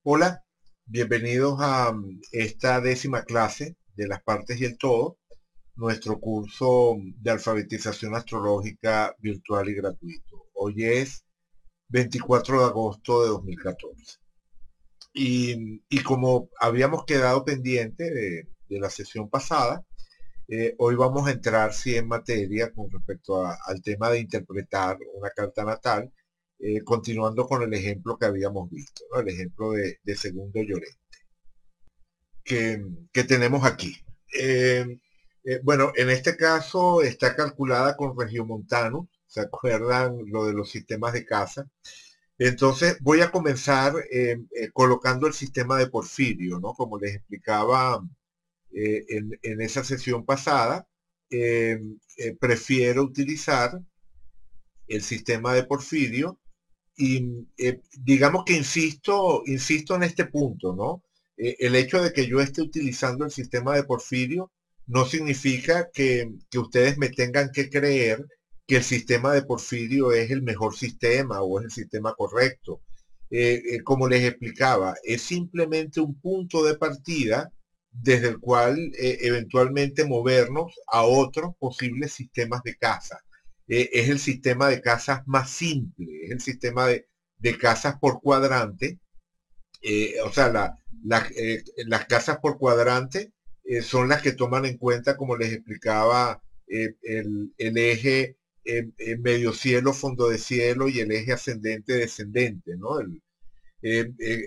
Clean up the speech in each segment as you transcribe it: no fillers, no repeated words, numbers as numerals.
Hola, bienvenidos a esta décima clase de las partes y el todo, nuestro curso de alfabetización astrológica virtual y gratuito. Hoy es 24 de agosto de 2014. Y como habíamos quedado pendiente de la sesión pasada, hoy vamos a entrar sí en materia con respecto al tema de interpretar una carta natal, continuando con el ejemplo que habíamos visto, ¿no? El ejemplo de Segundo Lloret que tenemos aquí. Eh, bueno, en este caso está calculada con regiomontano, ¿se acuerdan lo de los sistemas de casa? Entonces voy a comenzar colocando el sistema de Porfirio, ¿no? Como les explicaba en esa sesión pasada, prefiero utilizar el sistema de Porfirio y digamos que insisto en este punto, ¿no? El hecho de que yo esté utilizando el sistema de Porfirio no significa que ustedes me tengan que creer que el sistema de Porfirio es el mejor sistema o es el sistema correcto. Como les explicaba, es simplemente un punto de partida desde el cual eventualmente movernos a otros posibles sistemas de casa. Es el sistema de casas más simple, es el sistema de casas por cuadrante. O sea, las casas por cuadrante son las que toman en cuenta, como les explicaba, el eje medio cielo, fondo de cielo y el eje ascendente, descendente, ¿no?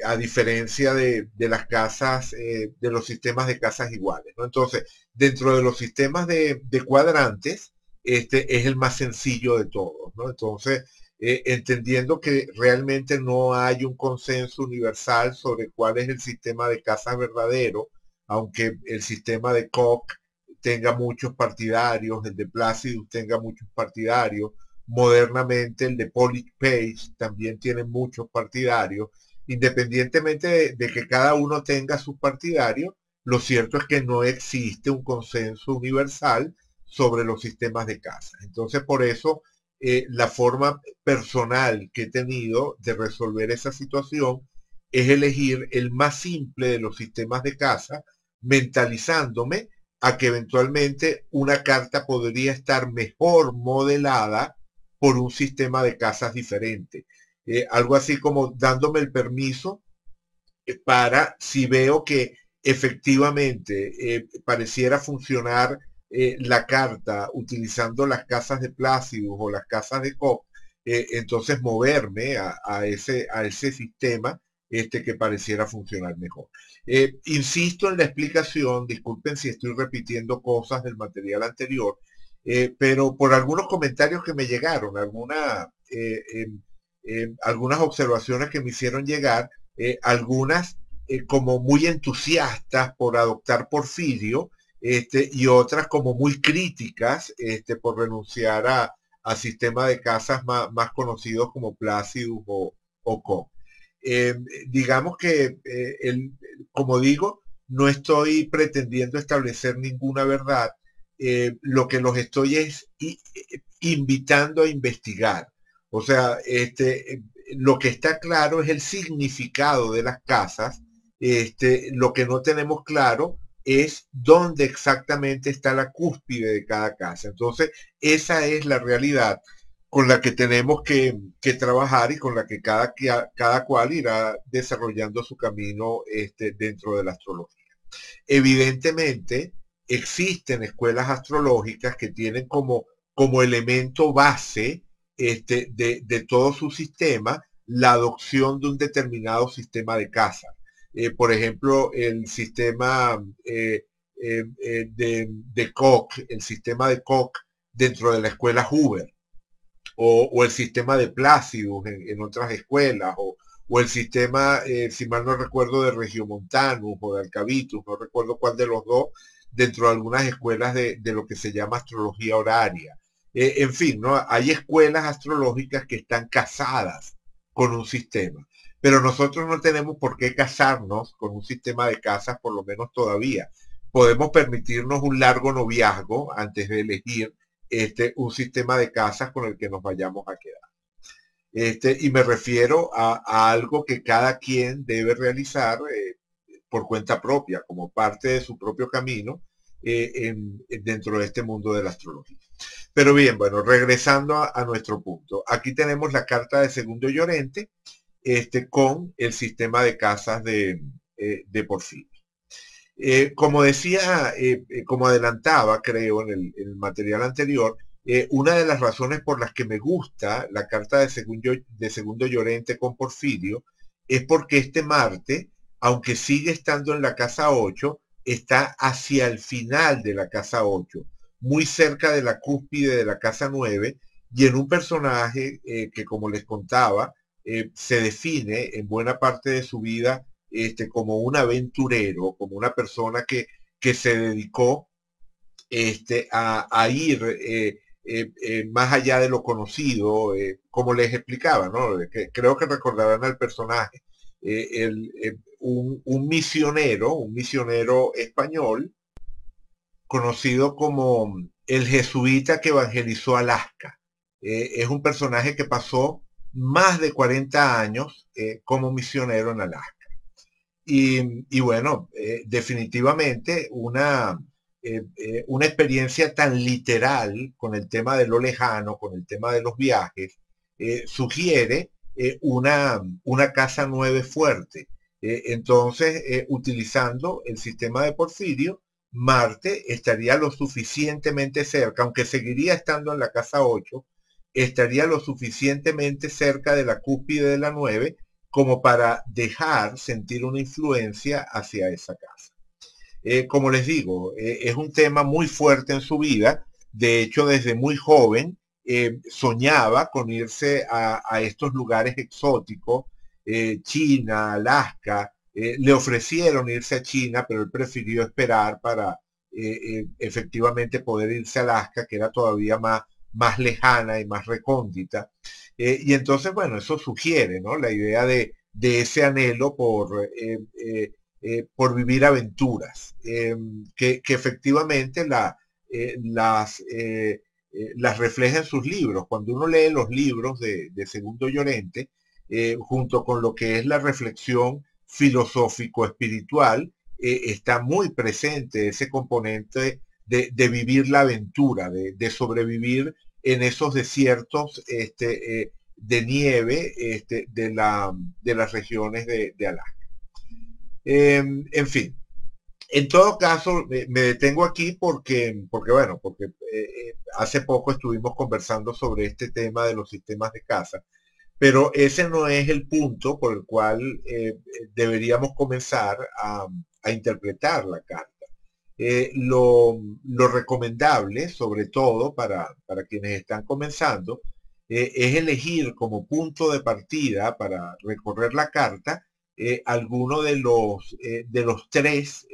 A diferencia de las casas, de los sistemas de casas iguales, ¿no? Entonces, dentro de los sistemas de cuadrantes, este es el más sencillo de todos, ¿no? Entonces, entendiendo que realmente no hay un consenso universal sobre cuál es el sistema de casas verdadero, aunque el sistema de Koch tenga muchos partidarios, el de Placidus tenga muchos partidarios, modernamente el de Pollitt-Page también tiene muchos partidarios. Independientemente de que cada uno tenga sus partidarios, lo cierto es que no existe un consenso universal sobre los sistemas de casa. Entonces, por eso, la forma personal que he tenido de resolver esa situación es elegir el más simple de los sistemas de casa, mentalizándome a que eventualmente una carta podría estar mejor modelada por un sistema de casas diferente. Algo así como dándome el permiso para si veo que efectivamente pareciera funcionar la carta utilizando las casas de Plácido o las casas de Koch, entonces moverme a ese sistema que pareciera funcionar mejor. Insisto en la explicación, disculpen si estoy repitiendo cosas del material anterior, pero por algunos comentarios que me llegaron, algunas observaciones que me hicieron llegar, algunas como muy entusiastas por adoptar Porfirio, y otras como muy críticas por renunciar a sistemas de casas más conocidos como Placidus o Koch. Eh, digamos que, como digo, no estoy pretendiendo establecer ninguna verdad, lo que los estoy es invitando a investigar. O sea, lo que está claro es el significado de las casas. Lo que no tenemos claro es dónde exactamente está la cúspide de cada casa. Entonces, esa es la realidad con la que tenemos que trabajar y con la que cada cual irá desarrollando su camino dentro de la astrología. Evidentemente, existen escuelas astrológicas que tienen como elemento base de todo su sistema la adopción de un determinado sistema de casa. Por ejemplo, el sistema de Koch, el sistema de Koch dentro de la escuela Huber, o el sistema de Plácidos en otras escuelas, o el sistema, si mal no recuerdo, de Regiomontanus o de Alcavitus, no recuerdo cuál de los dos, dentro de algunas escuelas de lo que se llama astrología horaria. En fin, ¿no? Hay escuelas astrológicas que están casadas con un sistema, pero nosotros no tenemos por qué casarnos con un sistema de casas, por lo menos todavía. Podemos permitirnos un largo noviazgo antes de elegir un sistema de casas con el que nos vayamos a quedar. Y me refiero a algo que cada quien debe realizar por cuenta propia, como parte de su propio camino dentro de este mundo de la astrología. Pero bien, bueno, regresando a nuestro punto. Aquí tenemos la carta de Segundo Llorente con el sistema de casas de Porfirio. Como decía, como adelantaba, creo, en el material anterior, una de las razones por las que me gusta la carta de Segundo Llorente con Porfirio es porque este Marte, aunque sigue estando en la casa 8, está hacia el final de la casa 8, muy cerca de la cúspide de la casa 9, y en un personaje que, como les contaba, se define en buena parte de su vida como un aventurero, como una persona que se dedicó a ir más allá de lo conocido, como les explicaba, ¿no? Creo que recordarán al personaje, un misionero español, conocido como el jesuita que evangelizó Alaska. Es un personaje que pasó más de 40 años como misionero en Alaska. Y bueno, definitivamente una experiencia tan literal con el tema de lo lejano, con el tema de los viajes, sugiere una casa 9 fuerte. Entonces, utilizando el sistema de Porfirio, Marte estaría lo suficientemente cerca, aunque seguiría estando en la casa 8, estaría lo suficientemente cerca de la cúspide de la 9 como para dejar sentir una influencia hacia esa casa. Como les digo, es un tema muy fuerte en su vida. De hecho, desde muy joven soñaba con irse a estos lugares exóticos, China, Alaska. Le ofrecieron irse a China, pero él prefirió esperar para efectivamente poder irse a Alaska, que era todavía más lejana y más recóndita. Y entonces, bueno, eso sugiere, ¿no? La idea de ese anhelo por vivir aventuras, que efectivamente las refleja en sus libros. Cuando uno lee los libros de Segundo Llorente, junto con lo que es la reflexión filosófico-espiritual, está muy presente ese componente de vivir la aventura, de sobrevivir en esos desiertos de nieve de las regiones de Alaska. En fin, en todo caso, me detengo aquí porque hace poco estuvimos conversando sobre este tema de los sistemas de casa, pero ese no es el punto por el cual deberíamos comenzar a interpretar la carta. Lo recomendable, sobre todo para quienes están comenzando, es elegir como punto de partida para recorrer la carta alguno de los tres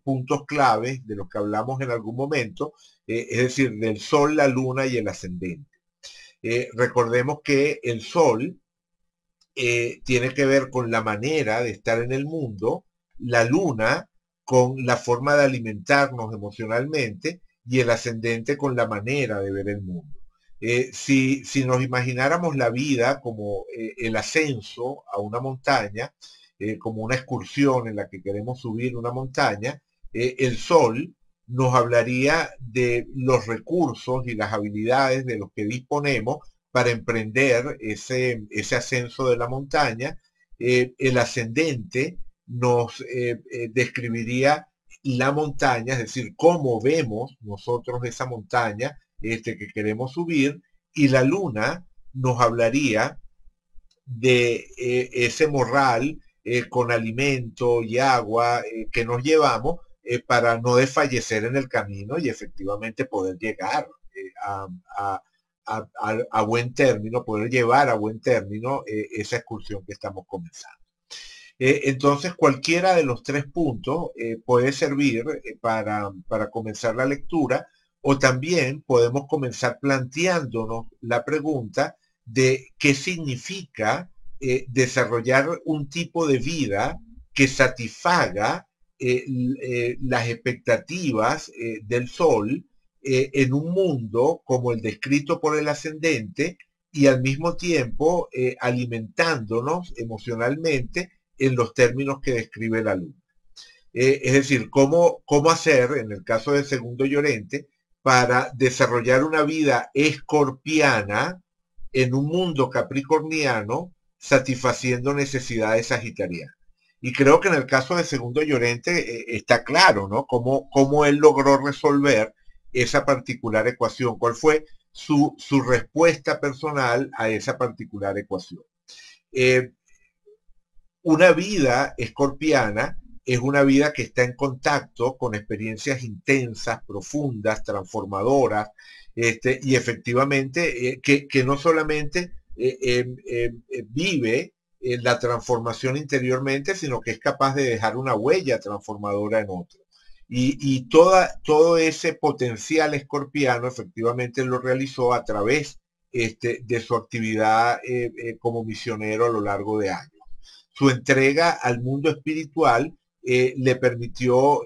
puntos claves de los que hablamos en algún momento, es decir, del Sol, la Luna y el ascendente. Recordemos que el Sol tiene que ver con la manera de estar en el mundo, la Luna con la forma de alimentarnos emocionalmente y el ascendente con la manera de ver el mundo. Si nos imagináramos la vida como el ascenso a una montaña, como una excursión en la que queremos subir una montaña, el Sol nos hablaría de los recursos y las habilidades de los que disponemos para emprender ese ascenso de la montaña. El ascendente nos describiría la montaña, es decir, cómo vemos nosotros esa montaña que queremos subir, y la luna nos hablaría de ese morral con alimento y agua que nos llevamos para no desfallecer en el camino y efectivamente poder llegar a, a, a, buen término, poder llevar a buen término esa excursión que estamos comenzando. Entonces, cualquiera de los tres puntos puede servir para comenzar la lectura, o también podemos comenzar planteándonos la pregunta de qué significa desarrollar un tipo de vida que satisfaga las expectativas del Sol en un mundo como el descrito por el ascendente, y al mismo tiempo alimentándonos emocionalmente en los términos que describe la luna. Es decir, cómo hacer, en el caso de Segundo Llorente, para desarrollar una vida escorpiana en un mundo capricorniano, satisfaciendo necesidades sagitarianas. Y creo que en el caso de Segundo Llorente está claro, ¿no? Cómo él logró resolver esa particular ecuación, cuál fue su respuesta personal a esa particular ecuación. Eh, una vida escorpiana es una vida que está en contacto con experiencias intensas, profundas, transformadoras, y efectivamente que no solamente vive la transformación interiormente, sino que es capaz de dejar una huella transformadora en otro. Todo ese potencial escorpiano efectivamente lo realizó a través de su actividad como misionero a lo largo de años. Su entrega al mundo espiritual le permitió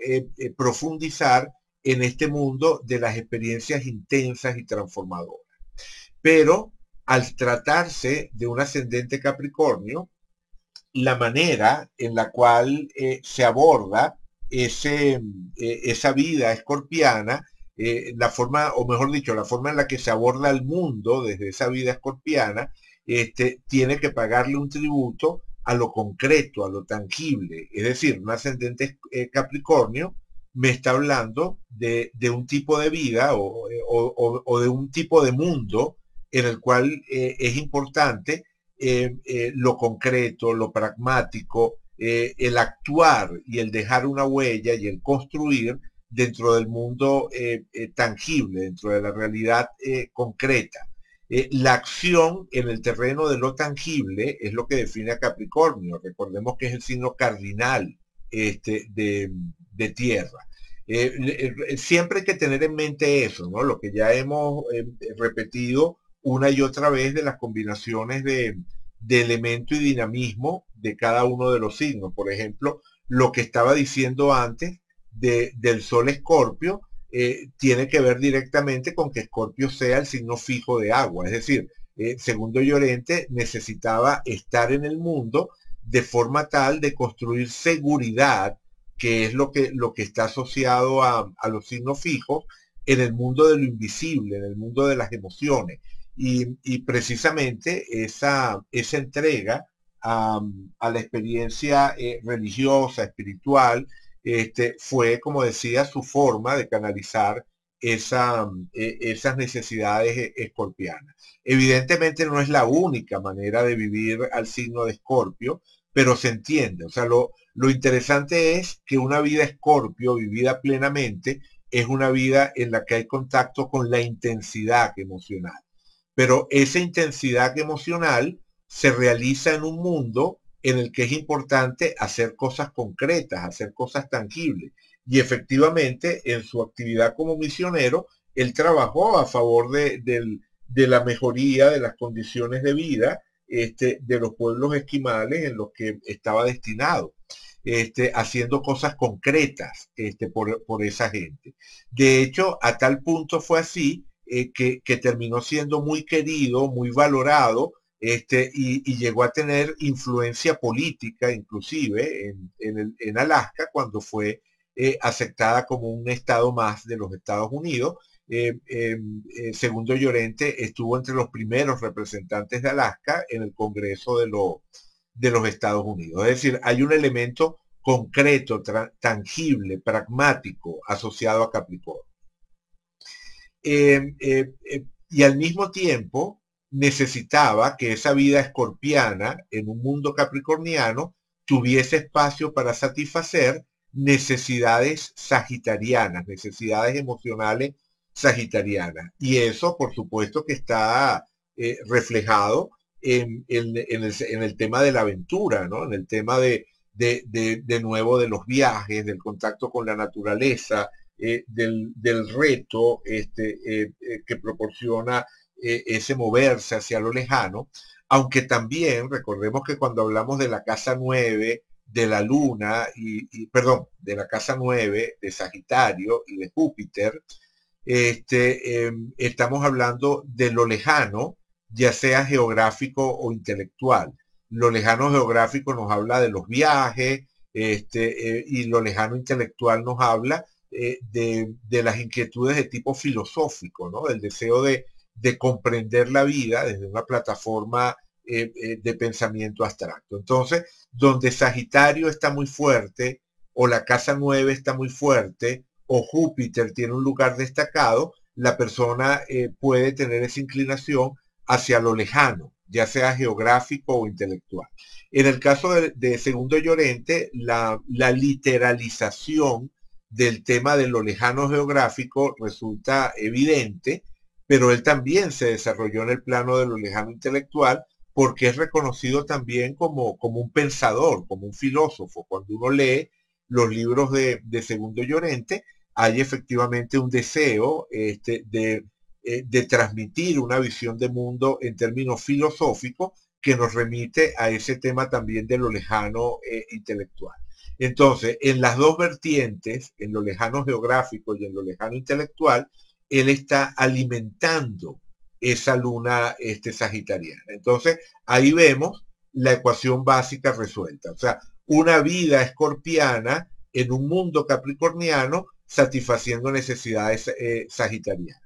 profundizar en este mundo de las experiencias intensas y transformadoras. Pero al tratarse de un ascendente Capricornio, la manera en la cual se aborda esa vida escorpiana, la forma, o mejor dicho, la forma en la que se aborda el mundo desde esa vida escorpiana, tiene que pagarle un tributo a lo concreto, a lo tangible. Es decir, un ascendente Capricornio me está hablando de un tipo de vida o de un tipo de mundo en el cual es importante lo concreto, lo pragmático, el actuar y el dejar una huella y el construir dentro del mundo tangible, dentro de la realidad concreta. La acción en el terreno de lo tangible es lo que define a Capricornio. Recordemos que es el signo cardinal de tierra. Siempre hay que tener en mente eso, ¿no? Lo que ya hemos repetido una y otra vez de las combinaciones de elemento y dinamismo de cada uno de los signos. Por ejemplo, lo que estaba diciendo antes del Sol Escorpio tiene que ver directamente con que Escorpio sea el signo fijo de agua. Es decir, Segundo Llorente necesitaba estar en el mundo de forma tal de construir seguridad, que es lo que está asociado a los signos fijos, en el mundo de lo invisible, en el mundo de las emociones. Y precisamente esa entrega a la experiencia religiosa, espiritual, fue, como decía, su forma de canalizar esas necesidades escorpianas. Evidentemente no es la única manera de vivir al signo de Escorpio, pero se entiende. O sea, lo interesante es que una vida Escorpio vivida plenamente es una vida en la que hay contacto con la intensidad emocional. Pero esa intensidad emocional se realiza en un mundo en el que es importante hacer cosas concretas, hacer cosas tangibles. Y efectivamente, en su actividad como misionero, él trabajó a favor de la mejoría de las condiciones de vida de los pueblos esquimales en los que estaba destinado. Haciendo cosas concretas por esa gente. De hecho, a tal punto fue así que terminó siendo muy querido, muy valorado, y llegó a tener influencia política, inclusive en Alaska, cuando fue aceptada como un estado más de los Estados Unidos. Segundo Llorente estuvo entre los primeros representantes de Alaska en el Congreso de los Estados Unidos. Es decir, hay un elemento concreto, tangible, pragmático asociado a Capricornio. Y al mismo tiempo necesitaba que esa vida escorpiana en un mundo capricorniano tuviese espacio para satisfacer necesidades sagitarianas, necesidades emocionales sagitarianas. Y eso, por supuesto, que está reflejado en el tema de la aventura, ¿no? En el tema de nuevo de los viajes, del contacto con la naturaleza, del reto que proporciona ese moverse hacia lo lejano, aunque también recordemos que cuando hablamos de la casa 9 de la luna, perdón, de la casa 9 de Sagitario y de Júpiter, estamos hablando de lo lejano, ya sea geográfico o intelectual. Lo lejano geográfico nos habla de los viajes, y lo lejano intelectual nos habla de las inquietudes de tipo filosófico, ¿no? Del deseo de comprender la vida desde una plataforma de pensamiento abstracto. Entonces, donde Sagitario está muy fuerte, o la casa 9 está muy fuerte, o Júpiter tiene un lugar destacado, la persona puede tener esa inclinación hacia lo lejano, ya sea geográfico o intelectual. En el caso de Segundo Llorente, la literalización del tema de lo lejano geográfico resulta evidente, pero él también se desarrolló en el plano de lo lejano intelectual porque es reconocido también como un pensador, como un filósofo. Cuando uno lee los libros de Segundo Llorente, hay efectivamente un deseo de transmitir una visión de mundo en términos filosóficos que nos remite a ese tema también de lo lejano intelectual. Entonces, en las dos vertientes, en lo lejano geográfico y en lo lejano intelectual, él está alimentando esa luna sagitariana. Entonces, ahí vemos la ecuación básica resuelta. O sea, una vida escorpiana en un mundo capricorniano satisfaciendo necesidades sagitarianas.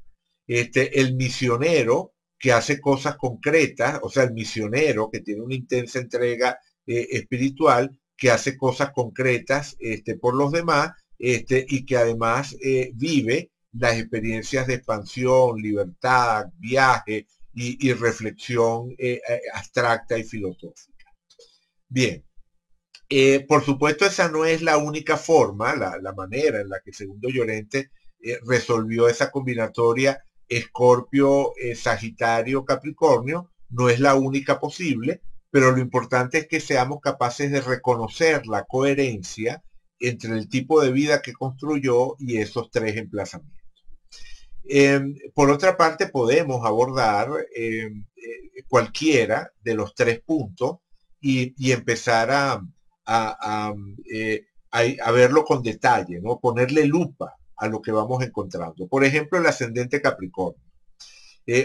El misionero que hace cosas concretas, o sea, el misionero que tiene una intensa entrega espiritual, que hace cosas concretas por los demás, y que además vive las experiencias de expansión, libertad, viaje y reflexión abstracta y filosófica. Bien, por supuesto esa no es la única forma, la manera en la que Segundo Llorente resolvió esa combinatoria Escorpio, Sagitario, Capricornio, no es la única posible, pero lo importante es que seamos capaces de reconocer la coherencia entre el tipo de vida que construyó y esos tres emplazamientos. Por otra parte, podemos abordar cualquiera de los tres puntos y empezar a, eh, a verlo con detalle, ¿no? Ponerle lupa a lo que vamos encontrando. Por ejemplo, el ascendente Capricornio.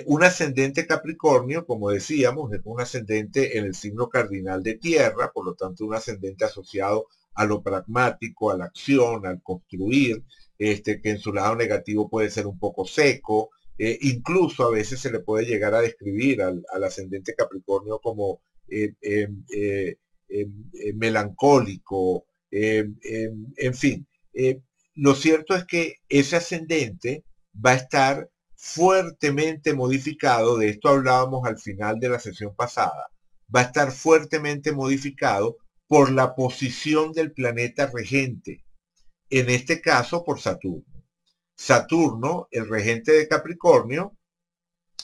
Un ascendente Capricornio, como decíamos, es un ascendente en el signo cardinal de tierra, por lo tanto un ascendente asociado a lo pragmático, a la acción, al construir, que en su lado negativo puede ser un poco seco, incluso a veces se le puede llegar a describir al ascendente Capricornio como melancólico, en fin. Lo cierto es que ese ascendente va a estar fuertemente modificado, de esto hablábamos al final de la sesión pasada, va a estar fuertemente modificado por la posición del planeta regente, en este caso por Saturno. Saturno, el regente de Capricornio,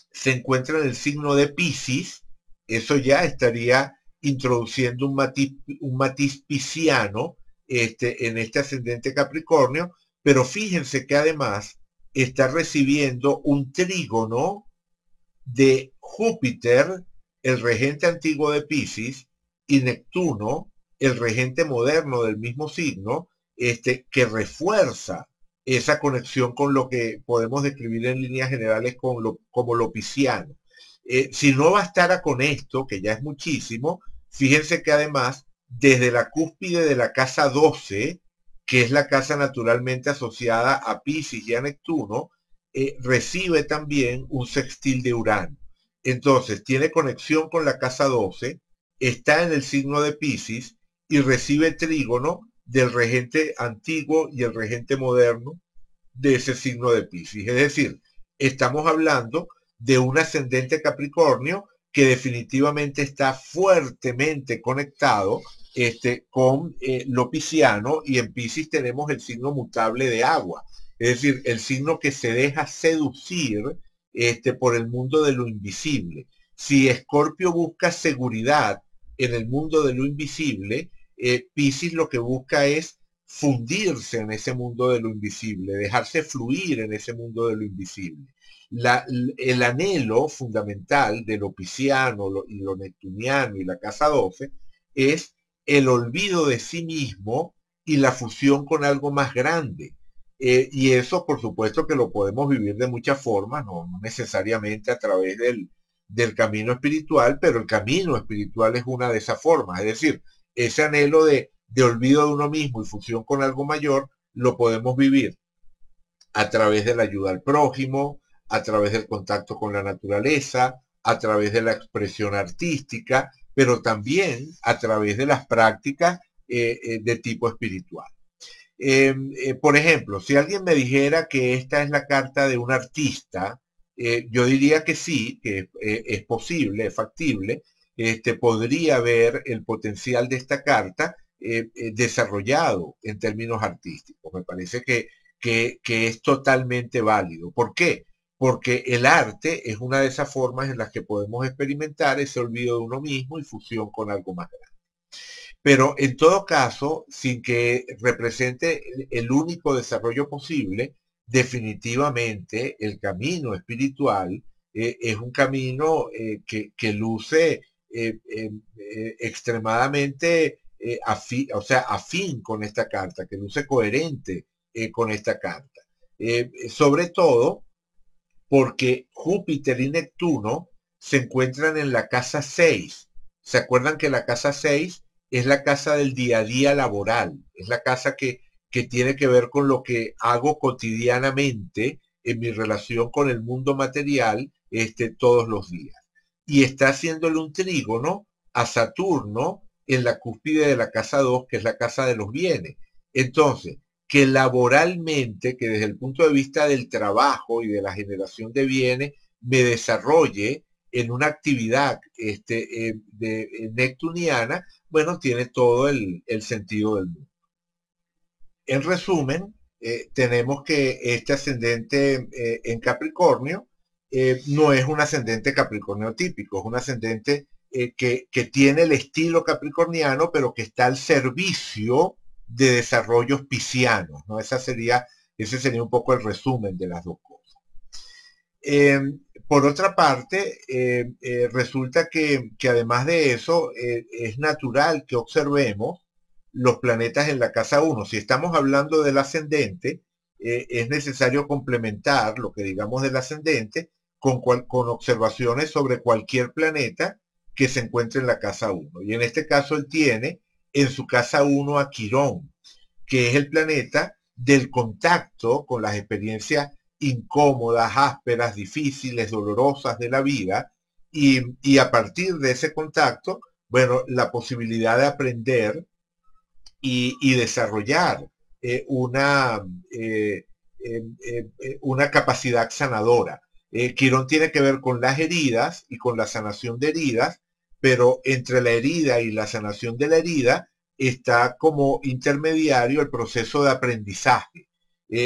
se encuentra en el signo de Piscis, eso ya estaría introduciendo un matiz pisciano en este ascendente Capricornio, pero fíjense que además está recibiendo un trígono de Júpiter, el regente antiguo de Piscis, y Neptuno, el regente moderno del mismo signo, que refuerza esa conexión con lo que podemos describir en líneas generales como lo pisciano. Si no bastara con esto, que ya es muchísimo, fíjense que además, desde la cúspide de la casa 12, que es la casa naturalmente asociada a Piscis y a Neptuno, recibe también un sextil de Urano. Entonces, tiene conexión con la casa 12, está en el signo de Piscis y recibe trígono del regente antiguo y el regente moderno de ese signo de Piscis. Es decir, estamos hablando de un ascendente Capricornio que definitivamente está fuertemente conectado con lo pisciano, y en Piscis tenemos el signo mutable de agua, es decir, el signo que se deja seducir por el mundo de lo invisible. Si Escorpio busca seguridad en el mundo de lo invisible, Piscis lo que busca es fundirse en ese mundo de lo invisible, dejarse fluir en ese mundo de lo invisible. El anhelo fundamental de lo pisciano y lo neptuniano y la casa 12 es el olvido de sí mismo y la fusión con algo más grande. Y eso, por supuesto, que lo podemos vivir de muchas formas, no necesariamente a través del camino espiritual, pero el camino espiritual es una de esas formas. Es decir, ese anhelo de olvido de uno mismo y fusión con algo mayor, lo podemos vivir a través de la ayuda al prójimo, a través del contacto con la naturaleza, a través de la expresión artística, pero también a través de las prácticas de tipo espiritual. Por ejemplo, si alguien me dijera que esta es la carta de un artista, yo diría que sí, que es posible, es factible, podría ver el potencial de esta carta desarrollado en términos artísticos. Me parece que es totalmente válido. ¿Por qué? Porque el arte es una de esas formas en las que podemos experimentar ese olvido de uno mismo y fusión con algo más grande. Pero en todo caso, sin que represente el único desarrollo posible, definitivamente el camino espiritual es un camino que luce extremadamente o sea, afín con esta carta, que luce coherente con esta carta. Sobre todo porque Júpiter y Neptuno se encuentran en la casa 6. ¿Se acuerdan que la casa 6 es la casa del día a día laboral? Es la casa que tiene que ver con lo que hago cotidianamente en mi relación con el mundo material todos los días. Y está haciéndole un trígono a Saturno en la cúspide de la casa 2, que es la casa de los bienes. Entonces, que laboralmente, que desde el punto de vista del trabajo y de la generación de bienes, me desarrolle en una actividad neptuniana, bueno, tiene todo el sentido del mundo. En resumen, tenemos que este ascendente en Capricornio no es un ascendente Capricornio típico, es un ascendente que tiene el estilo capricorniano, pero que está al servicio de desarrollos piscianos, ¿no? Ese sería un poco el resumen de las dos cosas. Eh, por otra parte, resulta que además de eso, es natural que observemos los planetas en la casa 1. Si estamos hablando del ascendente, es necesario complementar lo que digamos del ascendente con observaciones sobre cualquier planeta que se encuentre en la casa 1. Y en este caso él tiene en su casa 1 a Quirón, que es el planeta del contacto con las experiencias incómodas, ásperas, difíciles, dolorosas de la vida, y a partir de ese contacto, bueno, la posibilidad de aprender y desarrollar eh, una, eh, una capacidad sanadora. Quirón tiene que ver con las heridas y con la sanación de heridas, pero entre la herida y la sanación de la herida está como intermediario el proceso de aprendizaje.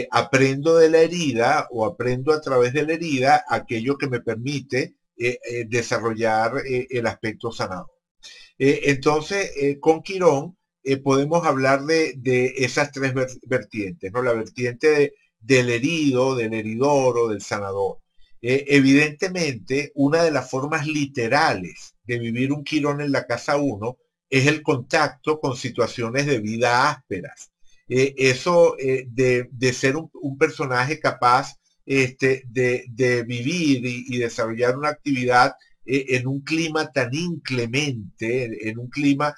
Aprendo de la herida o aprendo a través de la herida aquello que me permite desarrollar el aspecto sanador. Entonces, con Quirón podemos hablar de esas tres vertientes, ¿no? La vertiente del herido, del heridor o del sanador. Evidentemente, una de las formas literales de vivir un Quirón en la casa 1 es el contacto con situaciones de vida ásperas. Eso de ser un personaje capaz de vivir y desarrollar una actividad en un clima tan inclemente, en un clima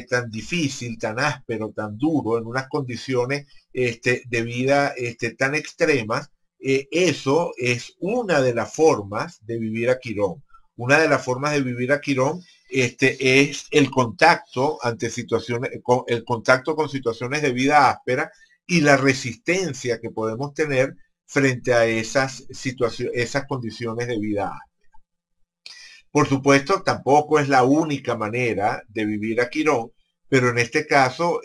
tan difícil, tan áspero, tan duro, en unas condiciones de vida tan extremas, eso es una de las formas de vivir a Quirón. Una de las formas de vivir a Quirón es el contacto ante situaciones, el contacto con situaciones de vida áspera y la resistencia que podemos tener frente a esas situaciones, esas condiciones de vida áspera. Por supuesto, tampoco es la única manera de vivir a Quirón, pero en este caso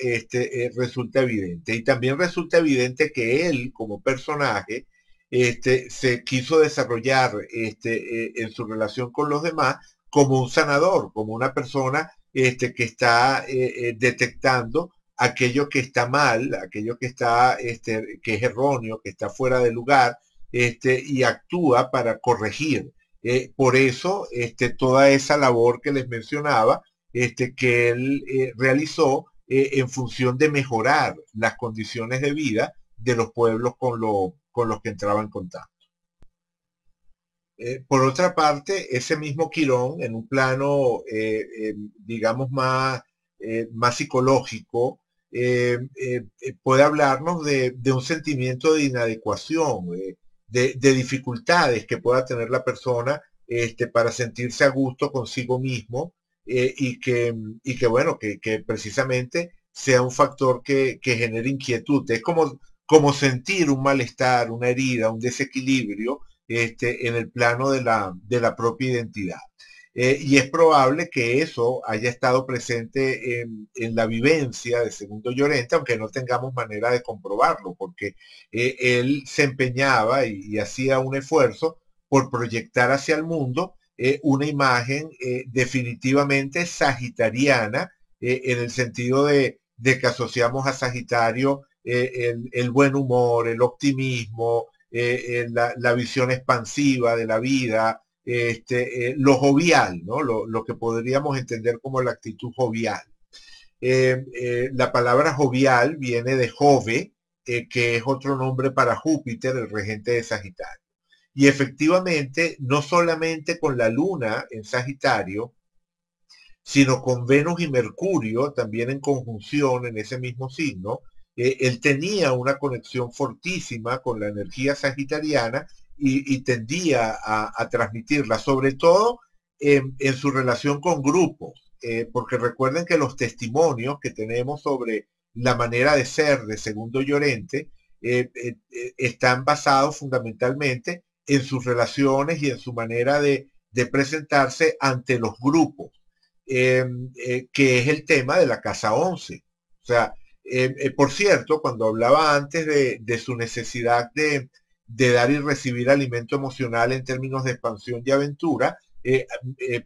resulta evidente. Y también resulta evidente que él, como personaje, se quiso desarrollar en su relación con los demás como un sanador, como una persona que está detectando aquello que está mal, aquello que es erróneo, que está fuera de lugar, y actúa para corregir. Por eso, toda esa labor que les mencionaba, que él realizó en función de mejorar las condiciones de vida de los pueblos con los que entraba en contacto. Por otra parte, ese mismo Quirón, en un plano, digamos, más psicológico, puede hablarnos de un sentimiento de inadecuación, de dificultades que pueda tener la persona para sentirse a gusto consigo mismo, y que bueno, que precisamente sea un factor que genere inquietud. Es como sentir un malestar, una herida, un desequilibrio en el plano de la propia identidad. Y es probable que eso haya estado presente en la vivencia de Segundo Llorente, aunque no tengamos manera de comprobarlo, porque él se empeñaba y hacía un esfuerzo por proyectar hacia el mundo una imagen definitivamente sagitariana, en el sentido de que asociamos a Sagitario el buen humor, el optimismo, la visión expansiva de la vida, lo jovial, ¿no? Lo que podríamos entender como la actitud jovial. La palabra jovial viene de Jove, que es otro nombre para Júpiter, el regente de Sagitario. Y efectivamente, no solamente con la luna en Sagitario, sino con Venus y Mercurio también en conjunción en ese mismo signo, él tenía una conexión fortísima con la energía sagitariana y tendía a transmitirla, sobre todo en su relación con grupos, porque recuerden que los testimonios que tenemos sobre la manera de ser de Segundo Llorente están basados fundamentalmente en sus relaciones y en su manera de presentarse ante los grupos, que es el tema de la casa 11. O sea, por cierto, cuando hablaba antes de su necesidad de dar y recibir alimento emocional en términos de expansión y aventura,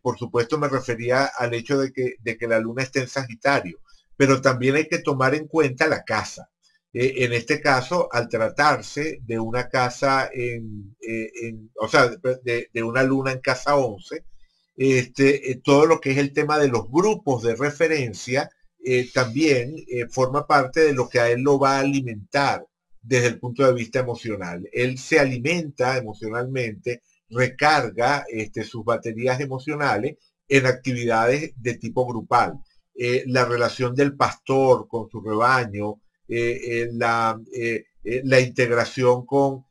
por supuesto me refería al hecho de que la luna esté en Sagitario, pero también hay que tomar en cuenta la casa. En este caso, al tratarse de una casa o sea, de una luna en casa 11, todo lo que es el tema de los grupos de referencia también forma parte de lo que a él lo va a alimentar desde el punto de vista emocional. Él se alimenta emocionalmente, recarga sus baterías emocionales en actividades de tipo grupal. La relación del pastor con su rebaño, la integración con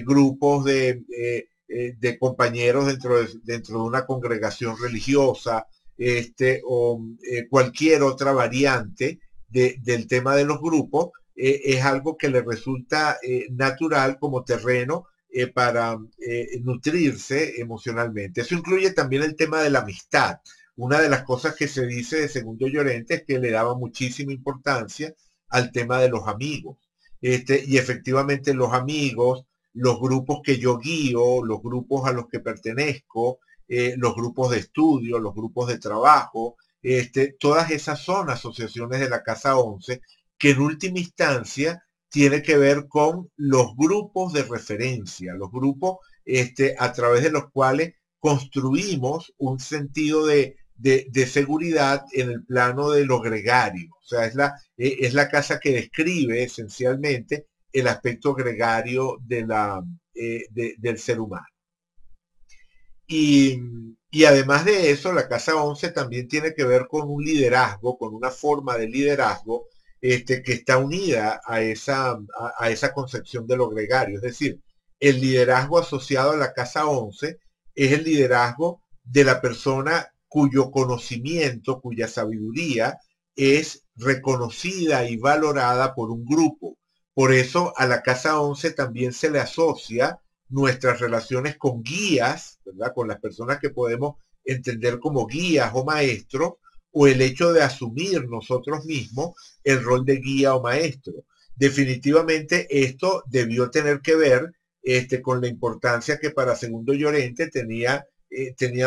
grupos de compañeros dentro de una congregación religiosa, o cualquier otra variante del tema de los grupos, es algo que le resulta natural como terreno para nutrirse emocionalmente. Eso incluye también el tema de la amistad. Una de las cosas que se dice de Segundo Llorente es que le daba muchísima importancia al tema de los amigos. Y efectivamente los amigos, los grupos que yo guío, los grupos a los que pertenezco, los grupos de estudio, los grupos de trabajo, todas esas son asociaciones de la Casa 11 que en última instancia tiene que ver con los grupos de referencia, los grupos a través de los cuales construimos un sentido de seguridad en el plano de lo gregario. O sea, es la casa que describe esencialmente el aspecto gregario del ser humano. Y, y además de eso, la casa 11 también tiene que ver con un liderazgo, con una forma de liderazgo que está unida a esa concepción de lo gregario. Es decir, el liderazgo asociado a la casa 11 es el liderazgo de la persona cuyo conocimiento, cuya sabiduría es reconocida y valorada por un grupo. Por eso a la casa 11 también se le asocia nuestras relaciones con guías, ¿verdad? Con las personas que podemos entender como guías o maestros, o el hecho de asumir nosotros mismos el rol de guía o maestro. Definitivamente esto debió tener que ver con la importancia que para Segundo Llorente tenían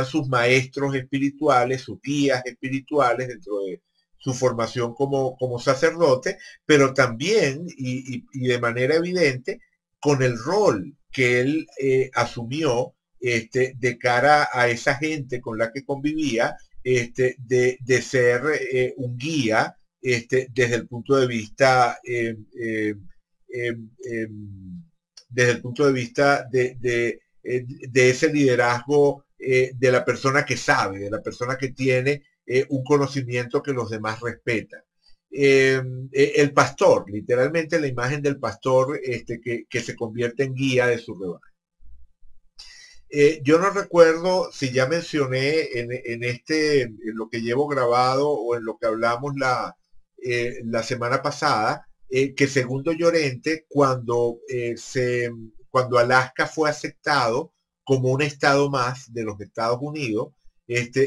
sus maestros espirituales, sus guías espirituales dentro de su formación como sacerdote, pero también y de manera evidente con el rol que él asumió de cara a esa gente con la que convivía, de ser un guía desde el punto de vista desde el punto de vista de ese liderazgo de la persona que sabe, de la persona que tiene un conocimiento que los demás respetan. El pastor, literalmente la imagen del pastor que se convierte en guía de su rebaño. Yo no recuerdo si ya mencioné en lo que llevo grabado o en lo que hablamos la semana pasada, que segundo Llorente, cuando Alaska fue aceptado como un estado más de los Estados Unidos,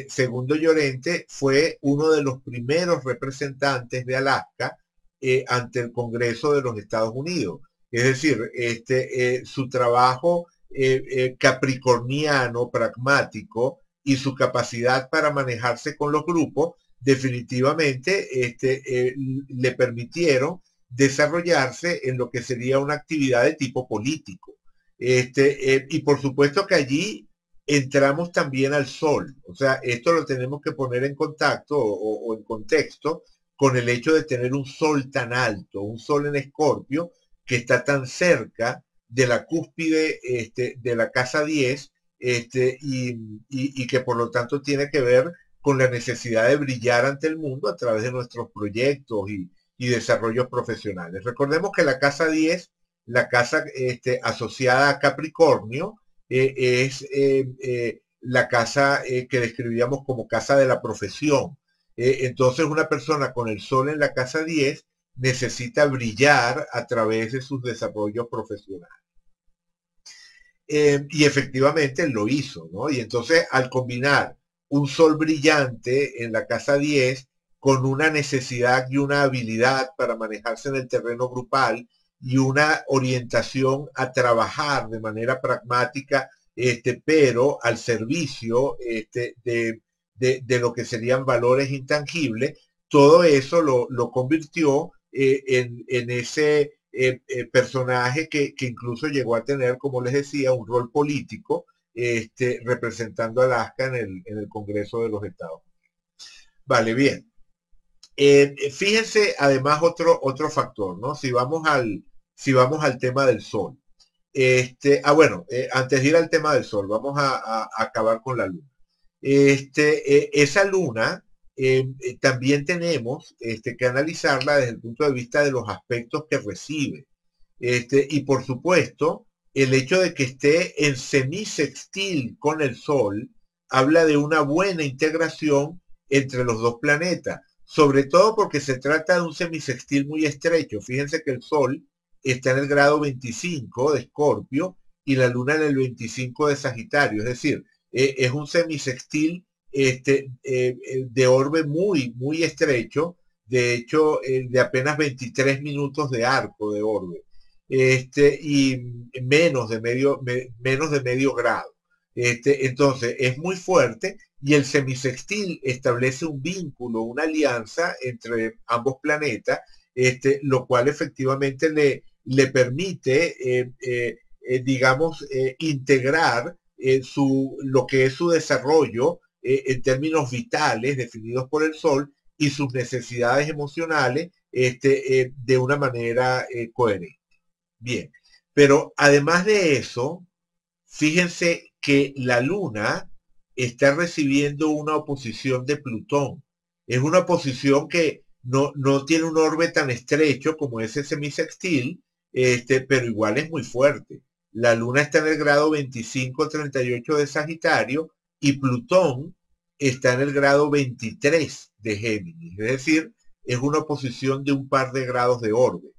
segundo Llorente fue uno de los primeros representantes de Alaska ante el Congreso de los Estados Unidos. Es decir, su trabajo capricorniano, pragmático y su capacidad para manejarse con los grupos definitivamente le permitieron desarrollarse en lo que sería una actividad de tipo político. Y por supuesto que allí entramos también al sol. O sea, esto lo tenemos que poner en contacto o en contexto con el hecho de tener un sol tan alto, un sol en Escorpio que está tan cerca de la cúspide de la casa 10 y que por lo tanto tiene que ver con la necesidad de brillar ante el mundo a través de nuestros proyectos y desarrollos profesionales. Recordemos que la casa 10, la casa asociada a Capricornio, es la casa que describíamos como casa de la profesión. Entonces una persona con el sol en la casa 10 necesita brillar a través de sus desarrollos profesionales. Y efectivamente lo hizo, ¿no? Y entonces al combinar un sol brillante en la casa 10 con una necesidad y una habilidad para manejarse en el terreno grupal y una orientación a trabajar de manera pragmática, pero al servicio de lo que serían valores intangibles, todo eso lo convirtió en ese personaje que incluso llegó a tener, como les decía, un rol político representando a Alaska en el Congreso de los Estados Unidos. Vale, bien. Fíjense además otro factor, ¿no? Si vamos al tema del sol. Bueno, antes de ir al tema del sol, vamos a acabar con la luna. Esa luna también tenemos que analizarla desde el punto de vista de los aspectos que recibe. Y por supuesto, el hecho de que esté en semisextil con el Sol habla de una buena integración entre los dos planetas, sobre todo porque se trata de un semisextil muy estrecho. Fíjense que el Sol está en el grado 25 de Escorpio y la Luna en el 25 de Sagitario, es decir, es un semisextil de orbe muy, muy estrecho, de hecho, de apenas 23 minutos de arco de orbe, y menos de medio grado. Entonces, es muy fuerte y el semisextil establece un vínculo, una alianza entre ambos planetas, lo cual efectivamente le permite, digamos, integrar lo que es su desarrollo en términos vitales definidos por el Sol y sus necesidades emocionales de una manera coherente. Bien, pero además de eso, fíjense que la Luna está recibiendo una oposición de Plutón. Es una oposición que no tiene un orbe tan estrecho como ese semisextil, pero igual es muy fuerte. La Luna está en el grado 25-38 de Sagitario y Plutón está en el grado 23 de Géminis. Es decir, es una oposición de un par de grados de orbe.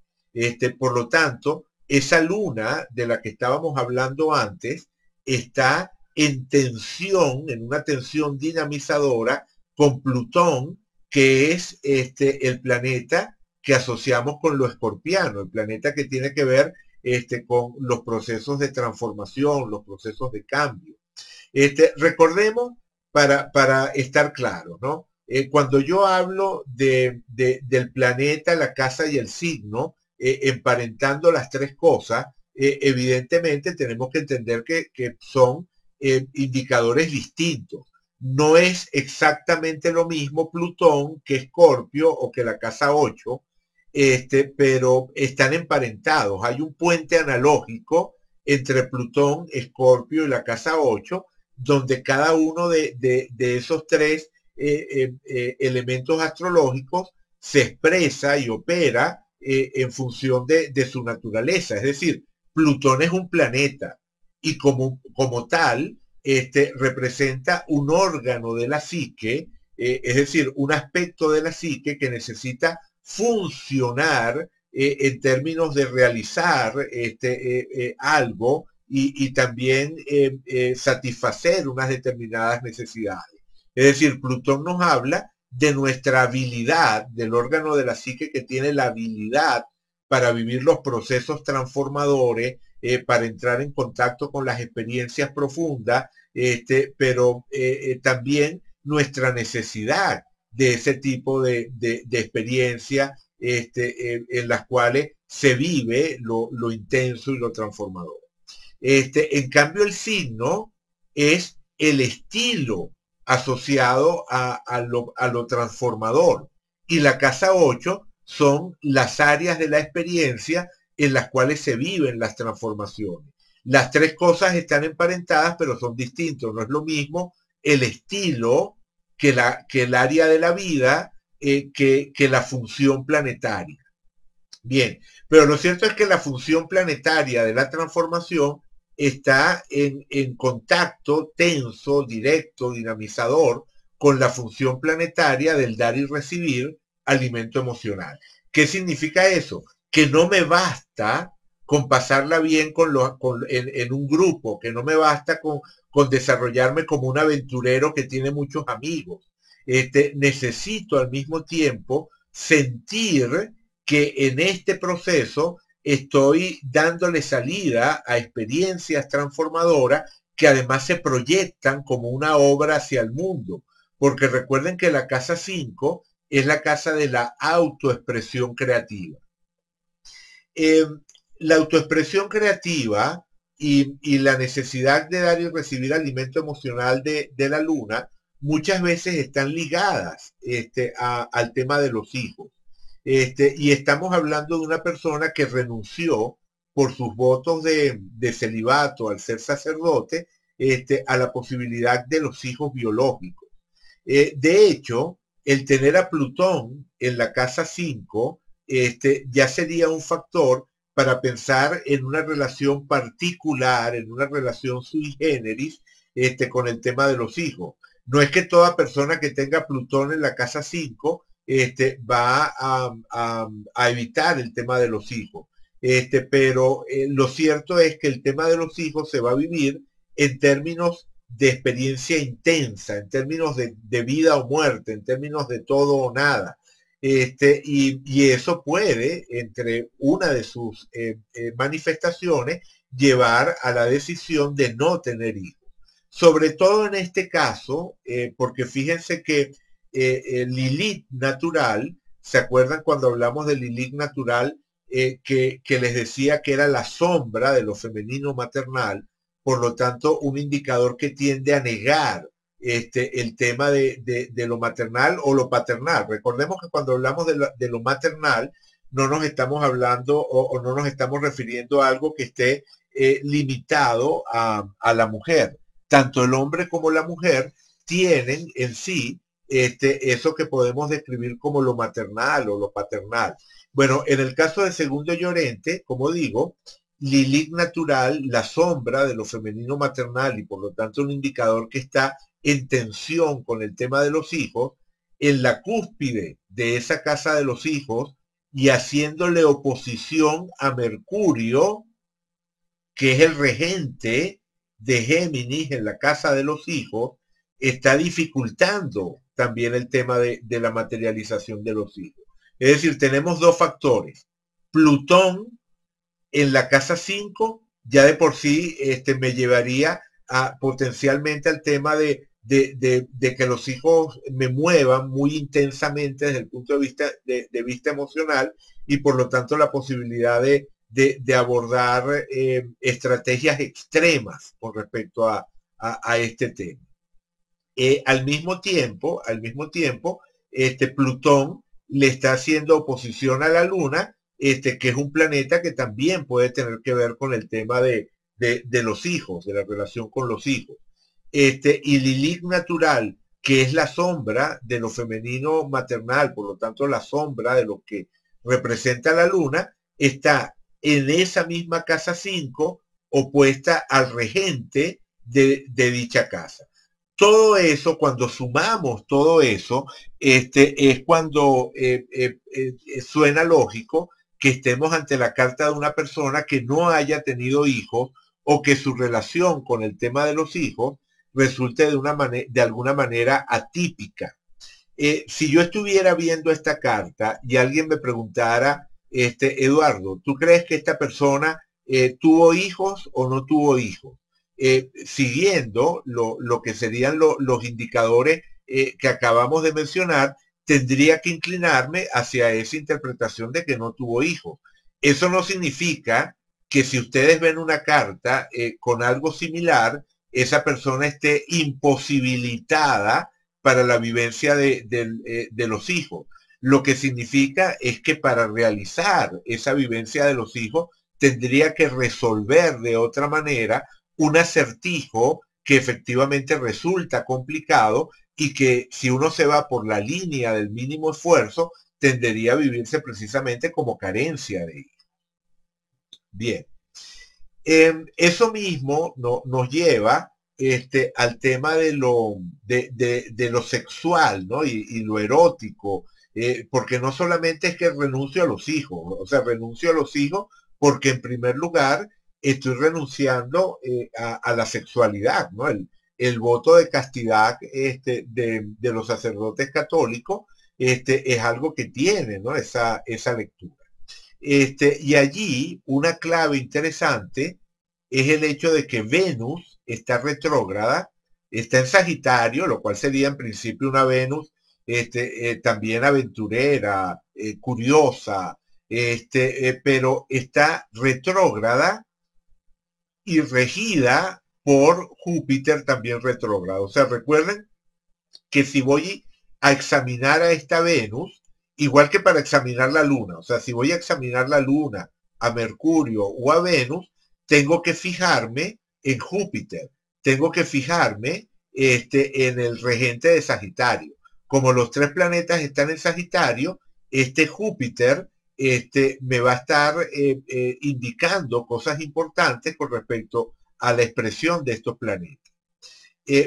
Por lo tanto, esa luna de la que estábamos hablando antes está en tensión, en una tensión dinamizadora con Plutón, que es el planeta que asociamos con lo escorpiano, el planeta que tiene que ver con los procesos de transformación, los procesos de cambio. Recordemos, para estar claros, ¿no? Cuando yo hablo del planeta, la casa y el signo, emparentando las tres cosas, evidentemente tenemos que entender que son indicadores distintos. No es exactamente lo mismo Plutón que Escorpio o que la casa 8, pero están emparentados. Hay un puente analógico entre Plutón, Escorpio y la casa 8, donde cada uno de esos tres elementos astrológicos se expresa y opera en función de su naturaleza. Es decir, Plutón es un planeta y como tal representa un órgano de la psique, es decir, un aspecto de la psique que necesita funcionar en términos de realizar algo y también satisfacer unas determinadas necesidades. Es decir, Plutón nos habla de nuestra habilidad, del órgano de la psique que tiene la habilidad para vivir los procesos transformadores, para entrar en contacto con las experiencias profundas, pero también nuestra necesidad de ese tipo de experiencia en las cuales se vive lo intenso y lo transformador. En cambio, el signo es el estilo asociado a lo transformador. Y la casa 8 son las áreas de la experiencia en las cuales se viven las transformaciones. Las tres cosas están emparentadas, pero son distintos. No es lo mismo el estilo que el área de la vida que la función planetaria. Bien, pero lo cierto es que la función planetaria de la transformación está en contacto tenso, directo, dinamizador con la función planetaria del dar y recibir alimento emocional. ¿Qué significa eso? Que no me basta con pasarla bien en un grupo, que no me basta con desarrollarme como un aventurero que tiene muchos amigos. Necesito al mismo tiempo sentir que en este proceso estoy dándole salida a experiencias transformadoras que además se proyectan como una obra hacia el mundo. Porque recuerden que la casa 5 es la casa de la autoexpresión creativa. Eh, la autoexpresión creativa y la necesidad de dar y recibir alimento emocional de la luna muchas veces están ligadas al tema de los hijos. Y estamos hablando de una persona que renunció por sus votos de celibato al ser sacerdote a la posibilidad de los hijos biológicos. De hecho, el tener a Plutón en la casa 5 ya sería un factor para pensar en una relación particular, en una relación sui generis con el tema de los hijos. No es que toda persona que tenga Plutón en la casa 5 va a evitar el tema de los hijos. Pero lo cierto es que el tema de los hijos se va a vivir en términos de experiencia intensa, en términos de vida o muerte, en términos de todo o nada. Y eso puede, entre una de sus manifestaciones, llevar a la decisión de no tener hijos. Sobre todo en este caso, porque fíjense que Lilith natural, ¿se acuerdan cuando hablamos de Lilith natural? Que les decía que era la sombra de lo femenino maternal, por lo tanto, un indicador que tiende a negar el tema de lo maternal o lo paternal. Recordemos que cuando hablamos de lo maternal, no nos estamos hablando o no nos estamos refiriendo a algo que esté limitado a la mujer. Tanto el hombre como la mujer tienen en sí eso que podemos describir como lo maternal o lo paternal. Bueno, en el caso de Segundo Llorente, como digo, Lilith natural, la sombra de lo femenino maternal y por lo tanto un indicador que está en tensión con el tema de los hijos, en la cúspide de esa casa de los hijos y haciéndole oposición a Mercurio, que es el regente de Géminis en la casa de los hijos, está dificultando también el tema de la materialización de los hijos. Es decir, tenemos dos factores. Plutón en la casa 5 ya de por sí me llevaría potencialmente al tema de que los hijos me muevan muy intensamente desde el punto de vista emocional y por lo tanto la posibilidad de abordar estrategias extremas con respecto a este tema. Al mismo tiempo, Plutón le está haciendo oposición a la Luna, que es un planeta que también puede tener que ver con el tema de los hijos, de la relación con los hijos. Y Lilith natural, que es la sombra de lo femenino maternal, por lo tanto la sombra de lo que representa la luna, está en esa misma casa 5 opuesta al regente de dicha casa. Todo eso, cuando sumamos todo eso, es cuando suena lógico que estemos ante la carta de una persona que no haya tenido hijos o que su relación con el tema de los hijos resulte de alguna manera atípica. Si yo estuviera viendo esta carta y alguien me preguntara, Eduardo, ¿tú crees que esta persona tuvo hijos o no tuvo hijos? Siguiendo lo que serían los indicadores que acabamos de mencionar, tendría que inclinarme hacia esa interpretación de que no tuvo hijos. Eso no significa que si ustedes ven una carta con algo similar, esa persona esté imposibilitada para la vivencia de los hijos. Lo que significa es que para realizar esa vivencia de los hijos tendría que resolver de otra manera un acertijo que efectivamente resulta complicado y que si uno se va por la línea del mínimo esfuerzo, tendería a vivirse precisamente como carencia de hijos. Bien. Eso mismo nos lleva al tema de lo sexual, ¿no? Y lo erótico, porque no solamente es que renuncio a los hijos, o sea, renuncio a los hijos porque en primer lugar estoy renunciando a la sexualidad, ¿no? El voto de castidad de los sacerdotes católicos es algo que tiene, ¿no? Esa lectura. Y allí una clave interesante es el hecho de que Venus está retrógrada, está en Sagitario, lo cual sería en principio una Venus también aventurera, curiosa, pero está retrógrada y regida por Júpiter también retrógrado. O sea, recuerden que si voy a examinar a esta Venus, igual que para examinar la Luna, o sea, si voy a examinar la Luna, a Mercurio o a Venus, tengo que fijarme en Júpiter, tengo que fijarme en el regente de Sagitario. Como los tres planetas están en Sagitario, este Júpiter me va a estar indicando cosas importantes con respecto a la expresión de estos planetas.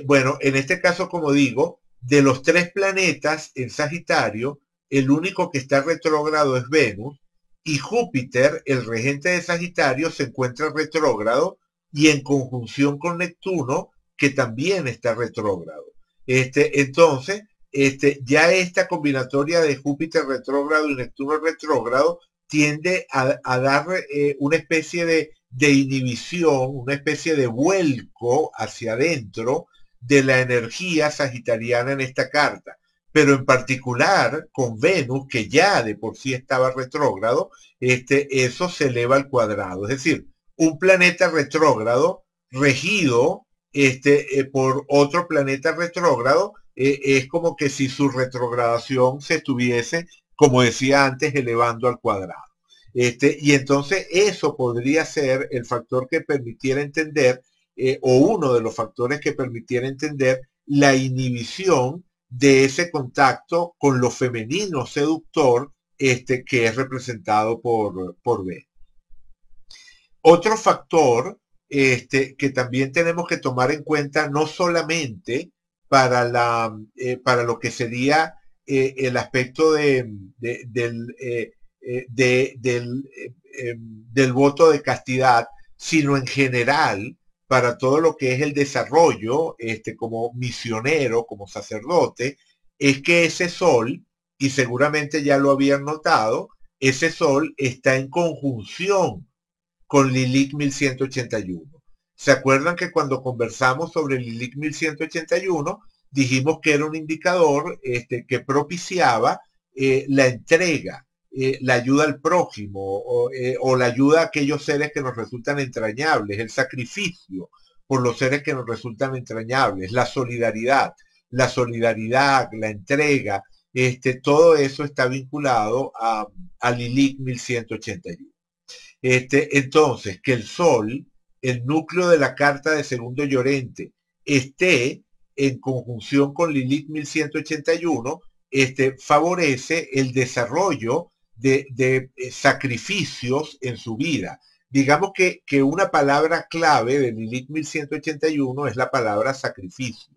Bueno, en este caso, como digo, de los tres planetas en Sagitario, el único que está retrógrado es Venus y Júpiter, el regente de Sagitario, se encuentra retrógrado y en conjunción con Neptuno, que también está retrógrado. Entonces, ya esta combinatoria de Júpiter retrógrado y Neptuno retrógrado tiende a dar una especie de inhibición, una especie de vuelco hacia adentro de la energía sagitariana en esta carta, pero en particular con Venus, que ya de por sí estaba retrógrado, eso se eleva al cuadrado. Es decir, un planeta retrógrado regido por otro planeta retrógrado, es como que si su retrogradación se estuviese, como decía antes, elevando al cuadrado. Y entonces eso podría ser el factor que permitiera entender, o uno de los factores que permitiera entender la inhibición de ese contacto con lo femenino seductor que es representado por B. Otro factor que también tenemos que tomar en cuenta, no solamente para lo que sería el aspecto del voto de castidad, sino en general para todo lo que es el desarrollo como misionero, como sacerdote, es que ese sol, y seguramente ya lo habían notado, ese sol está en conjunción con Lilith 1181. ¿Se acuerdan que cuando conversamos sobre Lilith 1181 dijimos que era un indicador que propiciaba la entrega, la ayuda al prójimo o la ayuda a aquellos seres que nos resultan entrañables, el sacrificio por los seres que nos resultan entrañables, la solidaridad, la entrega, todo eso está vinculado a Lilith 1181. Entonces, que el Sol el núcleo de la carta de segundo Llorente esté en conjunción con Lilith 1181, favorece el desarrollo de sacrificios en su vida. Digamos que una palabra clave de Lilith 1181 es la palabra sacrificio.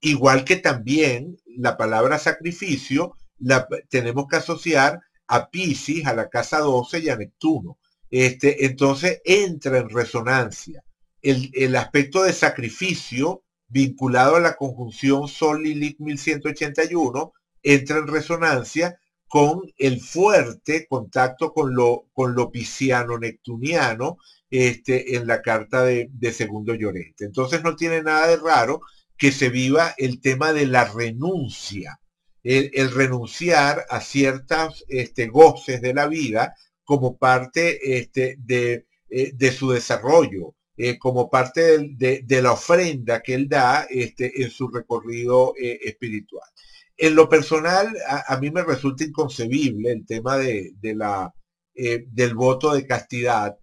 Igual que también la palabra sacrificio la tenemos que asociar a Piscis, a la casa 12 y a Neptuno. Entonces entra en resonancia el aspecto de sacrificio vinculado a la conjunción Sol-Lilith 1181, entra en resonancia con el fuerte contacto con lo pisciano-neptuniano en la carta de segundo Llorente. Entonces no tiene nada de raro que se viva el tema de la renuncia, el renunciar a ciertos goces de la vida como parte de su desarrollo, como parte de la ofrenda que él da en su recorrido espiritual. En lo personal, a mí me resulta inconcebible el tema del voto de castidad,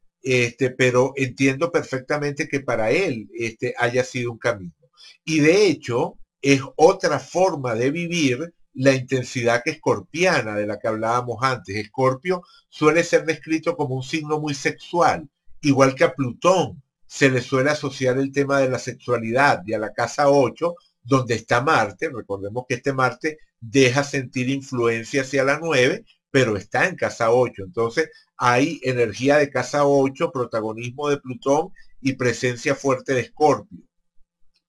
pero entiendo perfectamente que para él haya sido un camino. Y de hecho, es otra forma de vivir la intensidad que escorpiana de la que hablábamos antes. Escorpio suele ser descrito como un signo muy sexual, igual que a Plutón se le suele asociar el tema de la sexualidad, y a la casa 8 donde está Marte. Recordemos que este Marte deja sentir influencia hacia la 9, pero está en casa 8. Entonces hay energía de casa 8, protagonismo de Plutón y presencia fuerte de Escorpio.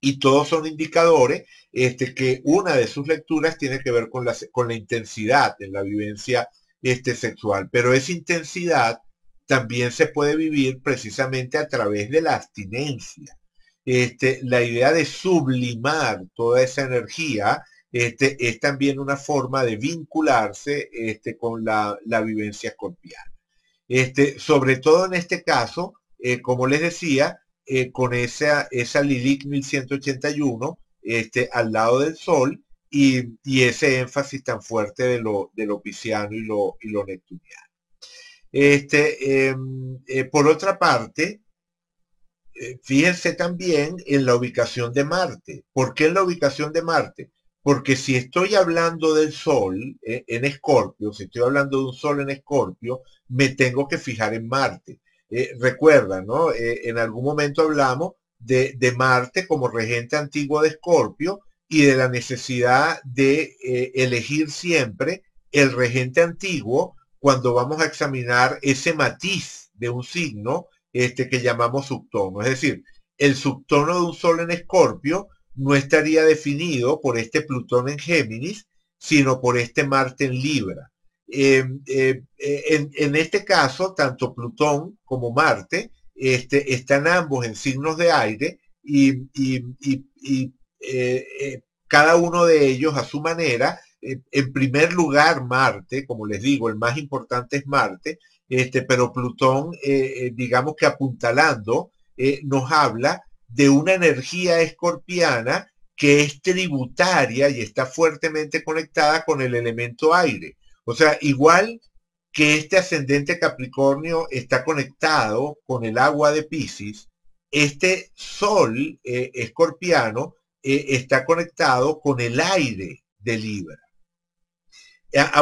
Y todos son indicadores que una de sus lecturas tiene que ver con la intensidad en la vivencia sexual. Pero esa intensidad también se puede vivir precisamente a través de la abstinencia. La idea de sublimar toda esa energía es también una forma de vincularse con la vivencia escorpiana. Sobre todo en este caso, como les decía, con esa Lilith 1181 al lado del Sol, y ese énfasis tan fuerte de lo pisciano y lo neptuniano. Por otra parte, fíjense también en la ubicación de Marte. ¿Por qué en la ubicación de Marte? Porque si estoy hablando del Sol en Escorpio, si estoy hablando de un Sol en Escorpio, me tengo que fijar en Marte. Recuerda, ¿no? En algún momento hablamos de Marte como regente antiguo de Escorpio y de la necesidad de elegir siempre el regente antiguo cuando vamos a examinar ese matiz de un signo que llamamos subtono. Es decir, el subtono de un Sol en Escorpio no estaría definido por este Plutón en Géminis, sino por este Marte en Libra. En este caso, tanto Plutón como Marte están ambos en signos de aire cada uno de ellos a su manera. En primer lugar, Marte, como les digo, el más importante es Marte, pero Plutón, digamos que apuntalando, nos habla de una energía escorpiana que es tributaria y está fuertemente conectada con el elemento aire. O sea, igual que este ascendente Capricornio está conectado con el agua de Piscis, este Sol escorpiano está conectado con el aire de Libra.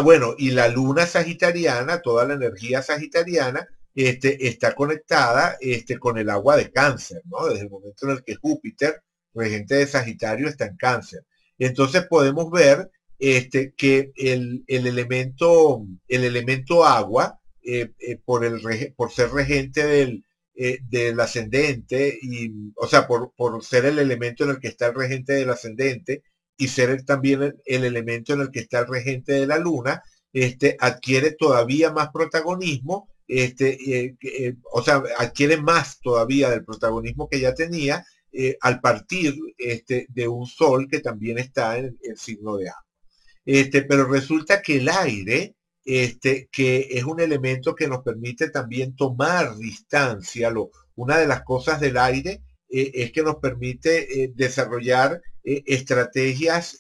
Bueno, y la luna sagitariana, toda la energía sagitariana, está conectada con el agua de Cáncer, ¿no? Desde el momento en el que Júpiter, regente de Sagitario, está en Cáncer. Entonces podemos ver que el elemento agua, por ser regente del ascendente, o sea, por ser el elemento en el que está el regente del ascendente, y ser también el elemento en el que está el regente de la luna, adquiere todavía más protagonismo, o sea, adquiere más todavía del protagonismo que ya tenía al partir de un Sol que también está en el signo de agua. Pero resulta que el aire, que es un elemento que nos permite también tomar distancia, una de las cosas del aire es que nos permite desarrollar estrategias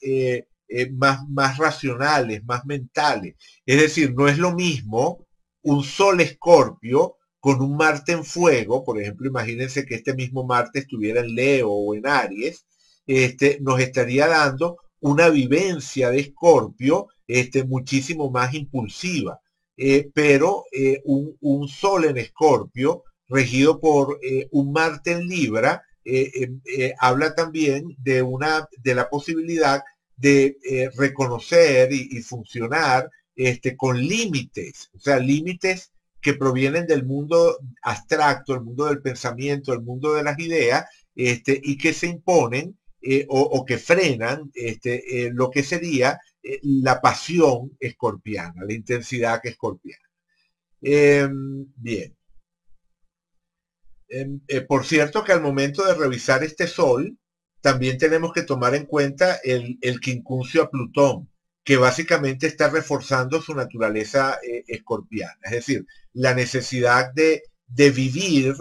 más racionales, más mentales. Es decir, no es lo mismo un Sol Escorpio con un Marte en fuego, por ejemplo, imagínense que este mismo Marte estuviera en Leo o en Aries, nos estaría dando una vivencia de Escorpio muchísimo más impulsiva. Pero un Sol en Escorpio, regido por un Marte en Libra, habla también de la posibilidad de reconocer y funcionar con límites, o sea, límites que provienen del mundo abstracto, el mundo del pensamiento, el mundo de las ideas, y que se imponen o que frenan lo que sería la pasión escorpiana, la intensidad escorpiana. Bien. Por cierto que al momento de revisar este Sol, también tenemos que tomar en cuenta el quincuncio a Plutón, que básicamente está reforzando su naturaleza escorpiana, es decir, la necesidad de vivir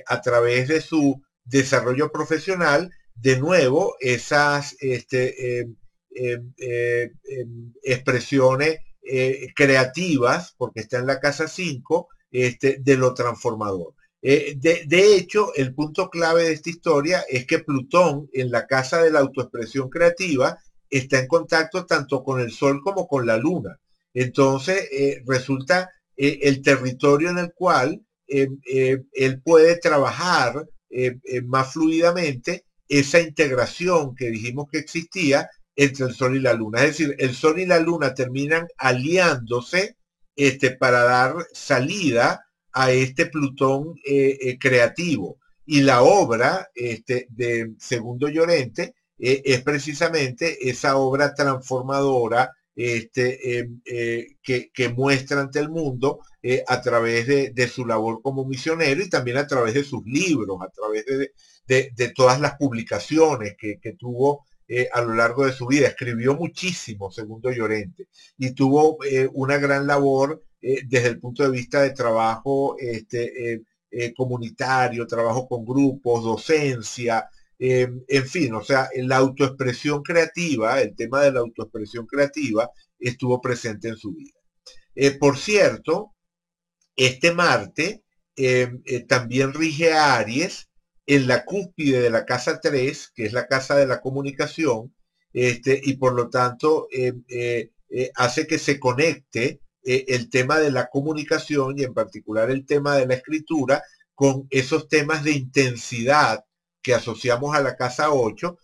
a través de su desarrollo profesional, de nuevo, esas expresiones creativas, porque está en la casa 5 de lo transformador. De hecho, el punto clave de esta historia es que Plutón, en la casa de la autoexpresión creativa, está en contacto tanto con el Sol como con la Luna. Entonces, resulta el territorio en el cual él puede trabajar más fluidamente esa integración que dijimos que existía entre el Sol y la Luna. Es decir, el Sol y la Luna terminan aliándose para dar salida a este Plutón creativo. Y la obra de Segundo Llorente es precisamente esa obra transformadora que muestra ante el mundo a través de su labor como misionero y también a través de sus libros, a través de todas las publicaciones que tuvo a lo largo de su vida. Escribió muchísimo Segundo Llorente y tuvo una gran labor desde el punto de vista de trabajo comunitario, trabajo con grupos, docencia, en fin, o sea, la autoexpresión creativa, el tema de la autoexpresión creativa estuvo presente en su vida. Por cierto, este Marte también rige a Aries en la cúspide de la casa 3, que es la casa de la comunicación, y por lo tanto hace que se conecte el tema de la comunicación y en particular el tema de la escritura con esos temas de intensidad que asociamos a la casa 8,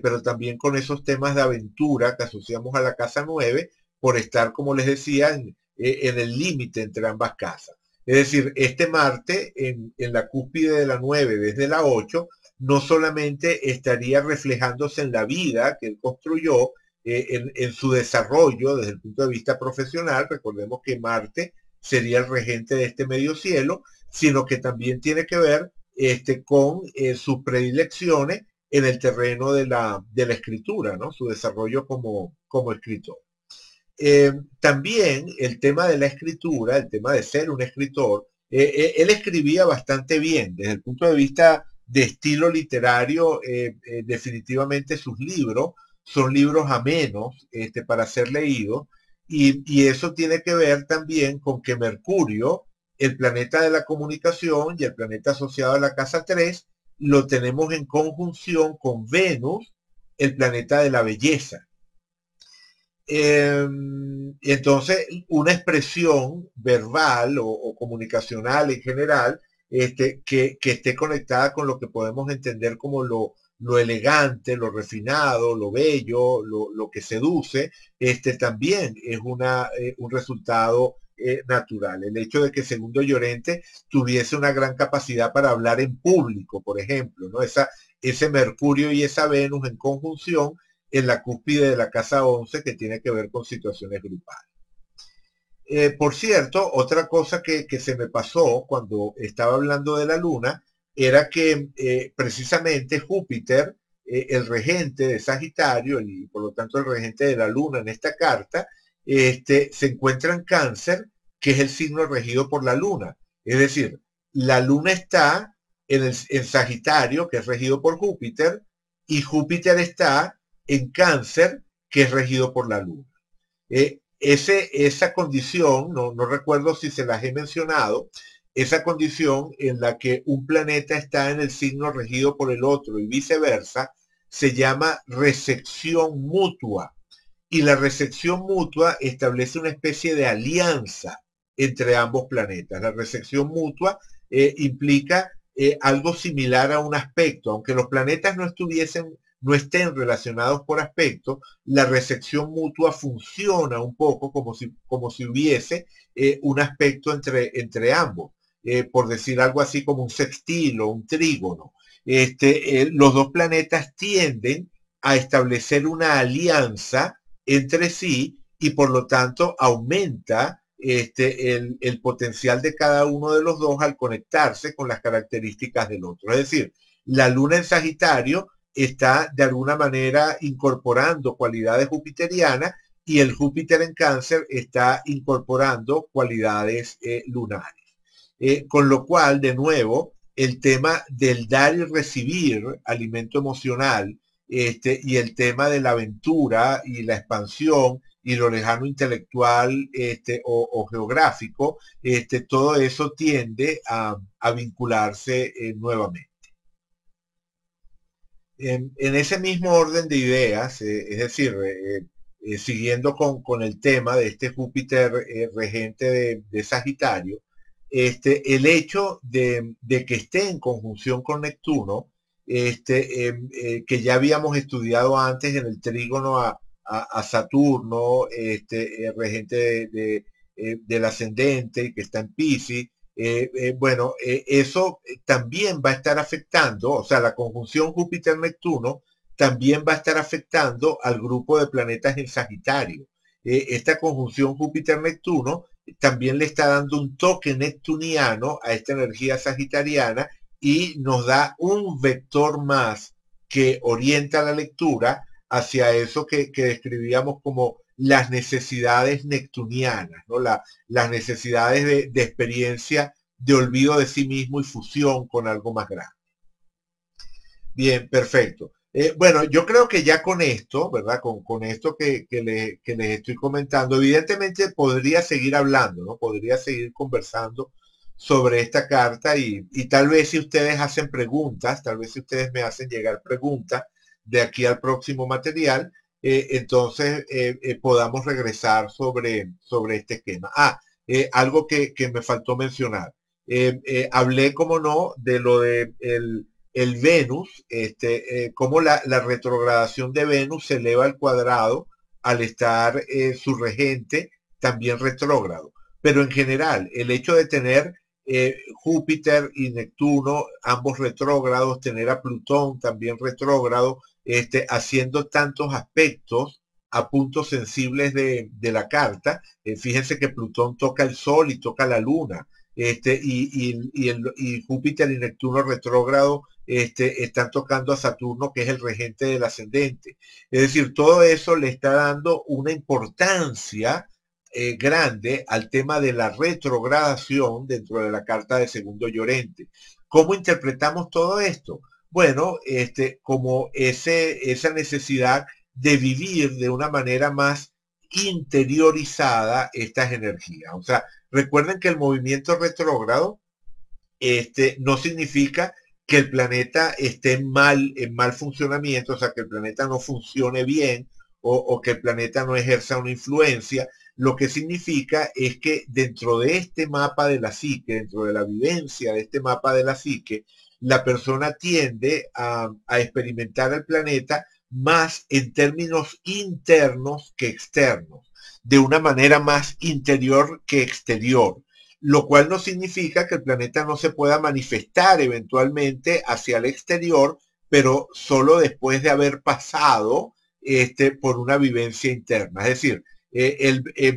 pero también con esos temas de aventura que asociamos a la casa 9 por estar, como les decía, en el límite entre ambas casas. Es decir, este Marte en la cúspide de la 9 desde la 8 no solamente estaría reflejándose en la vida que él construyó, en su desarrollo desde el punto de vista profesional, recordemos que Marte sería el regente de este medio cielo, sino que también tiene que ver con sus predilecciones en el terreno de la escritura, ¿no? Su desarrollo como escritor. También el tema de la escritura, el tema de ser un escritor, él escribía bastante bien desde el punto de vista de estilo literario. Definitivamente sus libros son libros amenos para ser leídos y eso tiene que ver también con que Mercurio, el planeta de la comunicación y el planeta asociado a la casa 3, lo tenemos en conjunción con Venus, el planeta de la belleza. Entonces, una expresión verbal o comunicacional en general que esté conectada con lo que podemos entender como lo elegante, lo refinado, lo bello, lo que seduce, también es un resultado natural. El hecho de que Segundo Llorente tuviese una gran capacidad para hablar en público, por ejemplo, ¿no? Ese Mercurio y esa Venus en conjunción en la cúspide de la casa 11 que tiene que ver con situaciones grupales. Por cierto, otra cosa que se me pasó cuando estaba hablando de la luna era que precisamente Júpiter, el regente de Sagitario y por lo tanto el regente de la luna en esta carta, se encuentra en Cáncer, que es el signo regido por la luna. Es decir, la luna está en Sagitario, que es regido por Júpiter, y Júpiter está en Cáncer, que es regido por la luna. Esa condición, no recuerdo si se las he mencionado, esa condición en la que un planeta está en el signo regido por el otro y viceversa, se llama resección mutua. Y la resección mutua establece una especie de alianza entre ambos planetas. La resección mutua implica algo similar a un aspecto, aunque los planetas no estén relacionados por aspecto, la resección mutua funciona un poco como si hubiese un aspecto entre ambos, por decir algo así como un sextil o un trígono. Los dos planetas tienden a establecer una alianza entre sí y por lo tanto aumenta el potencial de cada uno de los dos al conectarse con las características del otro. Es decir, la luna en Sagitario está de alguna manera incorporando cualidades jupiterianas y el Júpiter en Cáncer está incorporando cualidades lunares. Con lo cual, de nuevo, el tema del dar y recibir alimento emocional, y el tema de la aventura y la expansión y lo lejano intelectual o geográfico, todo eso tiende a vincularse nuevamente. En ese mismo orden de ideas, es decir, siguiendo con el tema de este Júpiter regente de Sagitario, el hecho de que esté en conjunción con Neptuno, que ya habíamos estudiado antes en el trígono a Saturno, regente del ascendente y que está en Piscis. Bueno, eso también va a estar afectando, o sea, la conjunción Júpiter-Neptuno también va a estar afectando al grupo de planetas en Sagitario. Esta conjunción Júpiter-Neptuno también le está dando un toque neptuniano a esta energía sagitariana y nos da un vector más que orienta la lectura hacia eso que describíamos como las necesidades neptunianas, ¿no? Las necesidades de experiencia de olvido de sí mismo y fusión con algo más grande. Bien, perfecto. Bueno, yo creo que ya con esto, ¿verdad? Con esto que les estoy comentando, evidentemente podría seguir hablando, ¿no? Podría seguir conversando sobre esta carta y tal vez si ustedes hacen preguntas, tal vez si ustedes me hacen llegar preguntas de aquí al próximo material, entonces podamos regresar sobre este esquema. Algo que me faltó mencionar. Hablé, como no, de lo de el Venus, cómo la retrogradación de Venus se eleva al cuadrado al estar su regente también retrógrado. Pero en general, el hecho de tener Júpiter y Neptuno, ambos retrógrados, tener a Plutón también retrógrado, haciendo tantos aspectos a puntos sensibles de la carta. Fíjense que Plutón toca el Sol y toca la Luna. Y Júpiter y Neptuno retrógrado están tocando a Saturno, que es el regente del ascendente. Es decir, todo eso le está dando una importancia grande al tema de la retrogradación dentro de la carta de Segundo Llorente. ¿Cómo interpretamos todo esto? Bueno, como esa necesidad de vivir de una manera más interiorizada estas energías. O sea, recuerden que el movimiento retrógrado no significa que el planeta esté en mal funcionamiento, o sea, que el planeta no funcione bien o que el planeta no ejerza una influencia. Lo que significa es que dentro de este mapa de la psique, dentro de la vivencia de este mapa de la psique, la persona tiende a experimentar el planeta más en términos internos que externos, de una manera más interior que exterior, lo cual no significa que el planeta no se pueda manifestar eventualmente hacia el exterior, pero solo después de haber pasado por una vivencia interna. Es decir,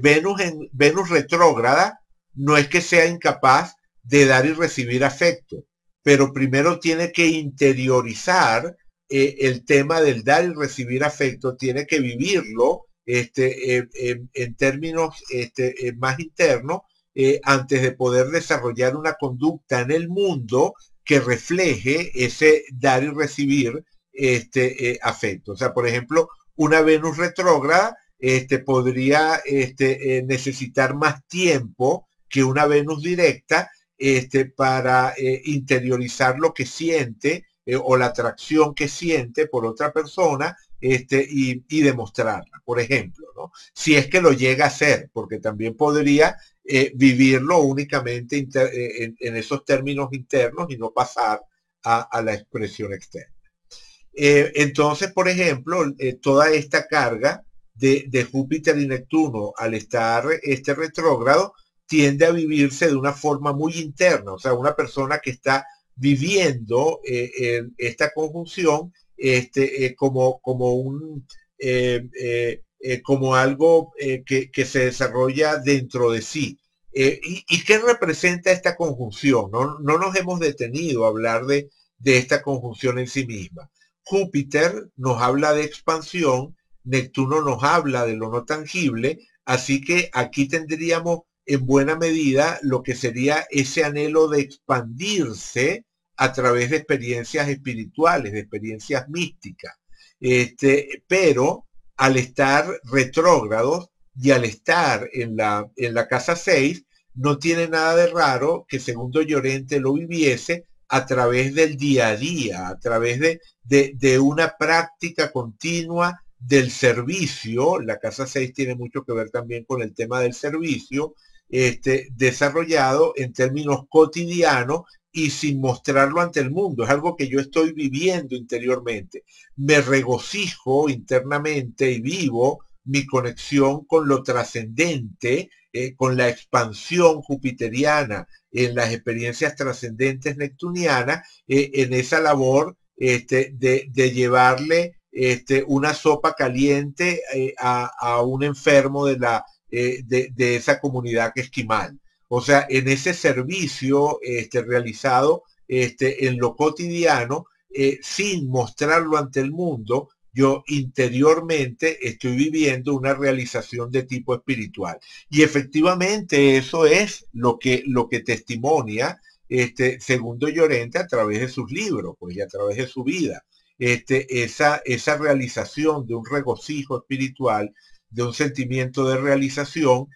Venus retrógrada no es que sea incapaz de dar y recibir afecto, pero primero tiene que interiorizar el tema del dar y recibir afecto, tiene que vivirlo en términos más internos, antes de poder desarrollar una conducta en el mundo que refleje ese dar y recibir afecto. O sea, por ejemplo, una Venus retrógrada podría necesitar más tiempo que una Venus directa para interiorizar lo que siente o la atracción que siente por otra persona y demostrarla, por ejemplo, ¿no? Si es que lo llega a hacer, porque también podría vivirlo únicamente en esos términos internos y no pasar a la expresión externa. Entonces, por ejemplo, toda esta carga de Júpiter y Neptuno al estar retrógrado tiende a vivirse de una forma muy interna, o sea, una persona que está viviendo esta conjunción como algo que se desarrolla dentro de sí. ¿Y qué representa esta conjunción? No nos hemos detenido a hablar de esta conjunción en sí misma. Júpiter nos habla de expansión, Neptuno nos habla de lo no tangible, así que aquí tendríamos en buena medida lo que sería ese anhelo de expandirse a través de experiencias espirituales, de experiencias místicas. Pero al estar retrógrados y al estar en la casa 6, no tiene nada de raro que segundo Llorente lo viviese a través del día a día, a través de una práctica continua del servicio. La casa 6 tiene mucho que ver también con el tema del servicio, desarrollado en términos cotidianos y sin mostrarlo ante el mundo. Es algo que yo estoy viviendo interiormente. Me regocijo internamente y vivo mi conexión con lo trascendente, con la expansión jupiteriana, en las experiencias trascendentes neptunianas, en esa labor de llevarle una sopa caliente a un enfermo de esa comunidad que esquimal. O sea, en ese servicio realizado en lo cotidiano, sin mostrarlo ante el mundo, yo interiormente estoy viviendo una realización de tipo espiritual. Y efectivamente eso es lo que testimonia Segundo Llorente a través de sus libros, pues, y a través de su vida. Esa realización de un regocijo espiritual, de un sentimiento de realización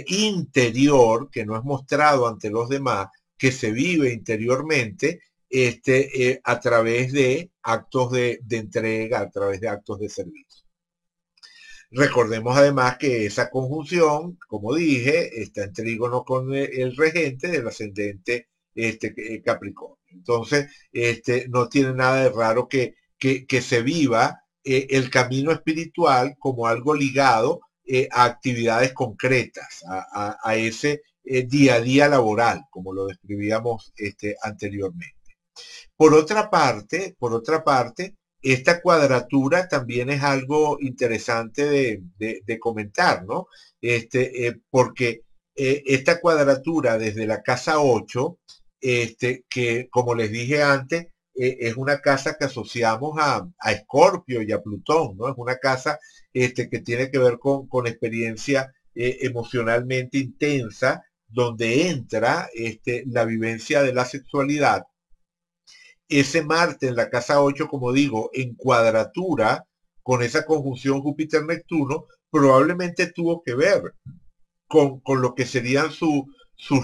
interior, que no es mostrado ante los demás, que se vive interiormente a través de actos de entrega, a través de actos de servicio. Recordemos además que esa conjunción, como dije, está en trígono con el regente del ascendente Capricornio. Entonces, no tiene nada de raro que se viva el camino espiritual como algo ligado a actividades concretas, a ese día a día laboral, como lo describíamos anteriormente. Por otra parte, esta cuadratura también es algo interesante de comentar, ¿no? Porque esta cuadratura desde la casa 8, que como les dije antes, es una casa que asociamos a Escorpio y a Plutón, ¿no? Es una casa que tiene que ver con experiencia emocionalmente intensa, donde entra la vivencia de la sexualidad. Ese Marte en la casa 8, como digo, en cuadratura con esa conjunción Júpiter-Neptuno, probablemente tuvo que ver con lo que serían sus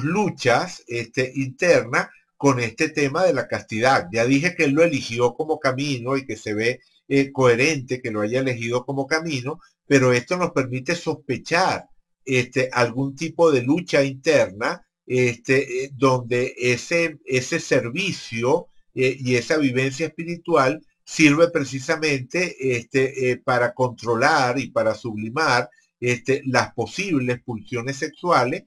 luchas internas con este tema de la castidad. Ya dije que él lo eligió como camino y que se ve coherente que lo haya elegido como camino, pero esto nos permite sospechar algún tipo de lucha interna donde ese servicio y esa vivencia espiritual sirve precisamente para controlar y para sublimar las posibles pulsiones sexuales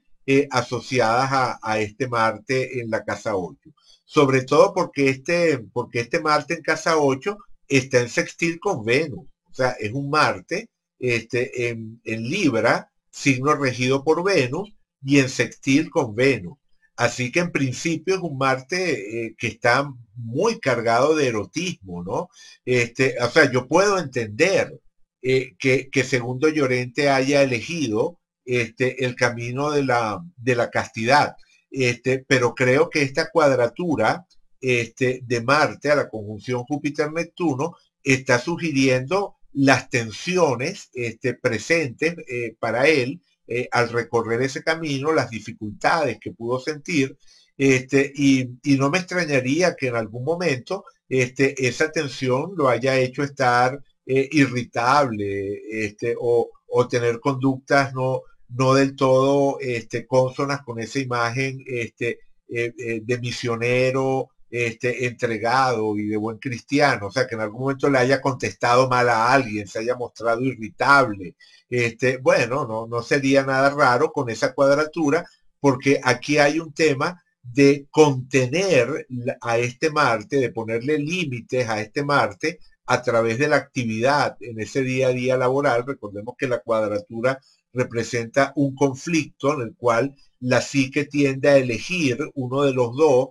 asociadas a este Marte en la casa 8. Sobre todo porque este Marte en casa 8 está en sextil con Venus. O sea, es un Marte en Libra, signo regido por Venus, y en sextil con Venus. Así que en principio es un Marte que está muy cargado de erotismo, ¿no? O sea, yo puedo entender que Segundo Llorente haya elegido el camino de la castidad. Pero creo que esta cuadratura de Marte a la conjunción Júpiter-Neptuno está sugiriendo las tensiones presentes para él al recorrer ese camino, las dificultades que pudo sentir, y no me extrañaría que en algún momento esa tensión lo haya hecho estar irritable, o tener conductas no del todo cónsonas con esa imagen de misionero entregado y de buen cristiano, o sea, que en algún momento le haya contestado mal a alguien, se haya mostrado irritable. Bueno, no sería nada raro con esa cuadratura, porque aquí hay un tema de contener a este Marte, de ponerle límites a este Marte a través de la actividad en ese día a día laboral. Recordemos que la cuadratura representa un conflicto en el cual la psique tiende a elegir uno de los dos,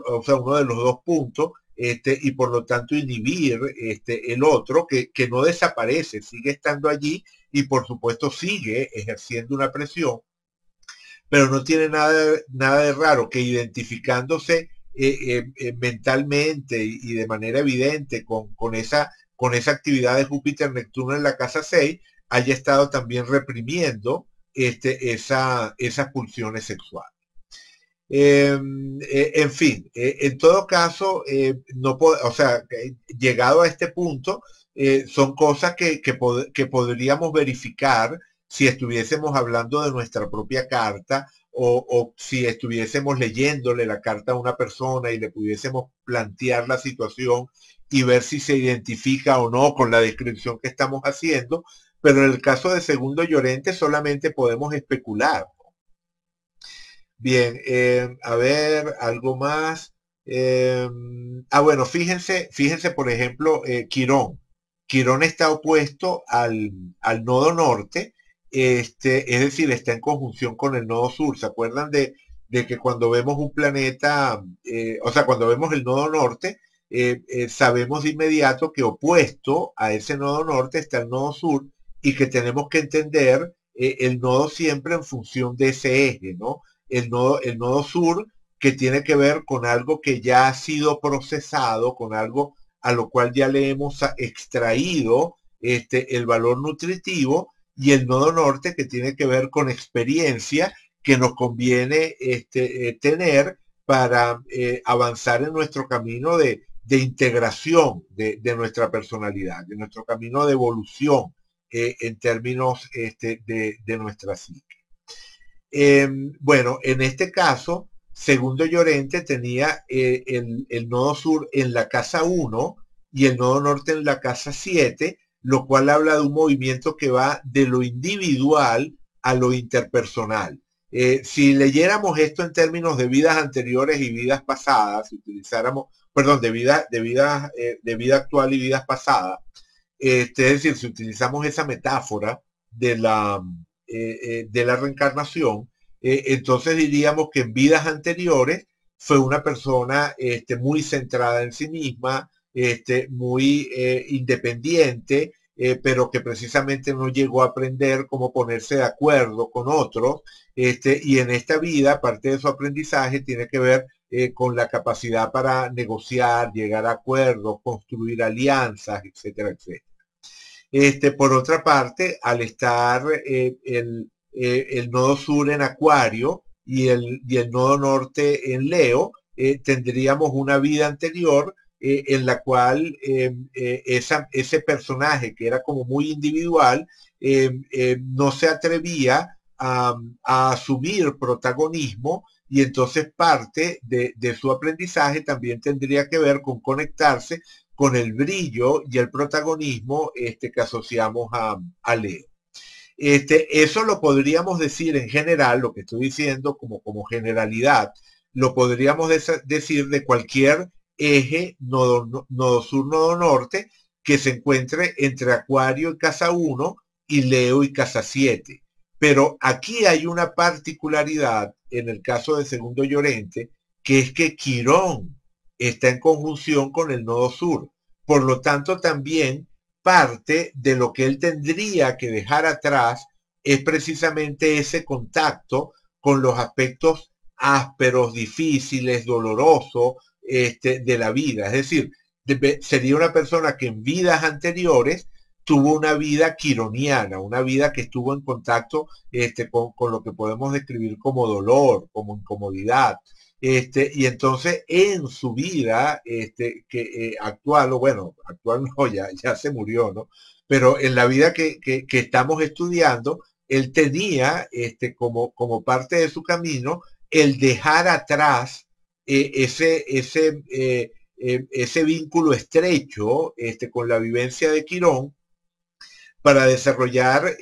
o sea, uno de los dos puntos, y por lo tanto inhibir el otro, que no desaparece, sigue estando allí y por supuesto sigue ejerciendo una presión, pero no tiene nada de raro que identificándose mentalmente y de manera evidente con esa actividad de Júpiter-Neptuno en la casa 6 haya estado también reprimiendo esas pulsiones sexuales. En fin, en todo caso, o sea, llegado a este punto, son cosas que podríamos verificar si estuviésemos hablando de nuestra propia carta, o si estuviésemos leyéndole la carta a una persona y le pudiésemos plantear la situación y ver si se identifica o no con la descripción que estamos haciendo, pero en el caso de Segundo Llorente solamente podemos especular. Bien, a ver, algo más. Bueno, fíjense, por ejemplo, Quirón. Quirón está opuesto al nodo norte, es decir, está en conjunción con el nodo sur. ¿Se acuerdan de que cuando vemos un planeta, o sea, cuando vemos el nodo norte, sabemos de inmediato que opuesto a ese nodo norte está el nodo sur, y que tenemos que entender el nodo siempre en función de ese eje, ¿no? El nodo sur, que tiene que ver con algo que ya ha sido procesado, con algo a lo cual ya le hemos extraído el valor nutritivo, y el nodo norte, que tiene que ver con experiencia que nos conviene tener para avanzar en nuestro camino de integración de nuestra personalidad, de nuestro camino de evolución en términos de nuestra psique. Bueno, en este caso, Segundo Llorente tenía el nodo sur en la casa 1 y el nodo norte en la casa 7, lo cual habla de un movimiento que va de lo individual a lo interpersonal. Si leyéramos esto en términos de vidas anteriores y vidas pasadas, si utilizáramos, perdón, de vida actual y vidas pasadas, es decir, si utilizamos esa metáfora de la reencarnación, entonces diríamos que en vidas anteriores fue una persona muy centrada en sí misma, muy independiente, pero que precisamente no llegó a aprender cómo ponerse de acuerdo con otros, y en esta vida parte de su aprendizaje tiene que ver con la capacidad para negociar, llegar a acuerdos, construir alianzas, etcétera, etcétera. Por otra parte, al estar el nodo sur en Acuario y el nodo norte en Leo, tendríamos una vida anterior en la cual ese personaje, que era como muy individual, no se atrevía a asumir protagonismo, y entonces parte de su aprendizaje también tendría que ver con conectarse con el brillo y el protagonismo que asociamos a Leo. Eso lo podríamos decir en general, lo que estoy diciendo como generalidad, lo podríamos decir de cualquier eje nodo sur, nodo norte, que se encuentre entre Acuario y casa 1 y Leo y casa 7. Pero aquí hay una particularidad en el caso de Segundo Llorente, que es que Quirón está en conjunción con el nodo sur. Por lo tanto, también parte de lo que él tendría que dejar atrás es precisamente ese contacto con los aspectos ásperos, difíciles, dolorosos de la vida. Es decir, sería una persona que en vidas anteriores tuvo una vida quironiana, una vida que estuvo en contacto con lo que podemos describir como dolor, como incomodidad. Y entonces en su vida actual, o bueno, actual no, ya se murió, ¿no? Pero en la vida que estamos estudiando, él tenía como parte de su camino el dejar atrás ese vínculo estrecho con la vivencia de Quirón para desarrollar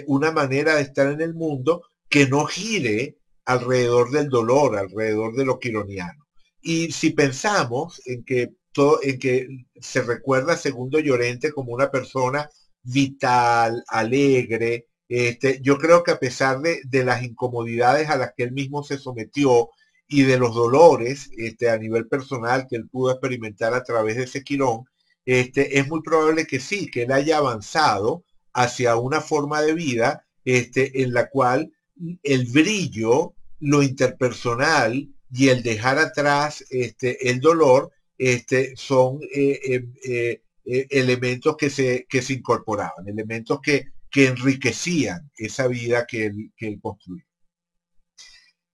una manera de estar en el mundo que no gire alrededor del dolor, alrededor de lo quironiano. Y si pensamos en que se recuerda a Segundo Llorente como una persona vital, alegre, yo creo que a pesar de las incomodidades a las que él mismo se sometió y de los dolores a nivel personal que él pudo experimentar a través de ese quirón, es muy probable que sí, que él haya avanzado hacia una forma de vida en la cual el brillo, lo interpersonal y el dejar atrás el dolor son elementos que se incorporaban, elementos que enriquecían esa vida que él construyó.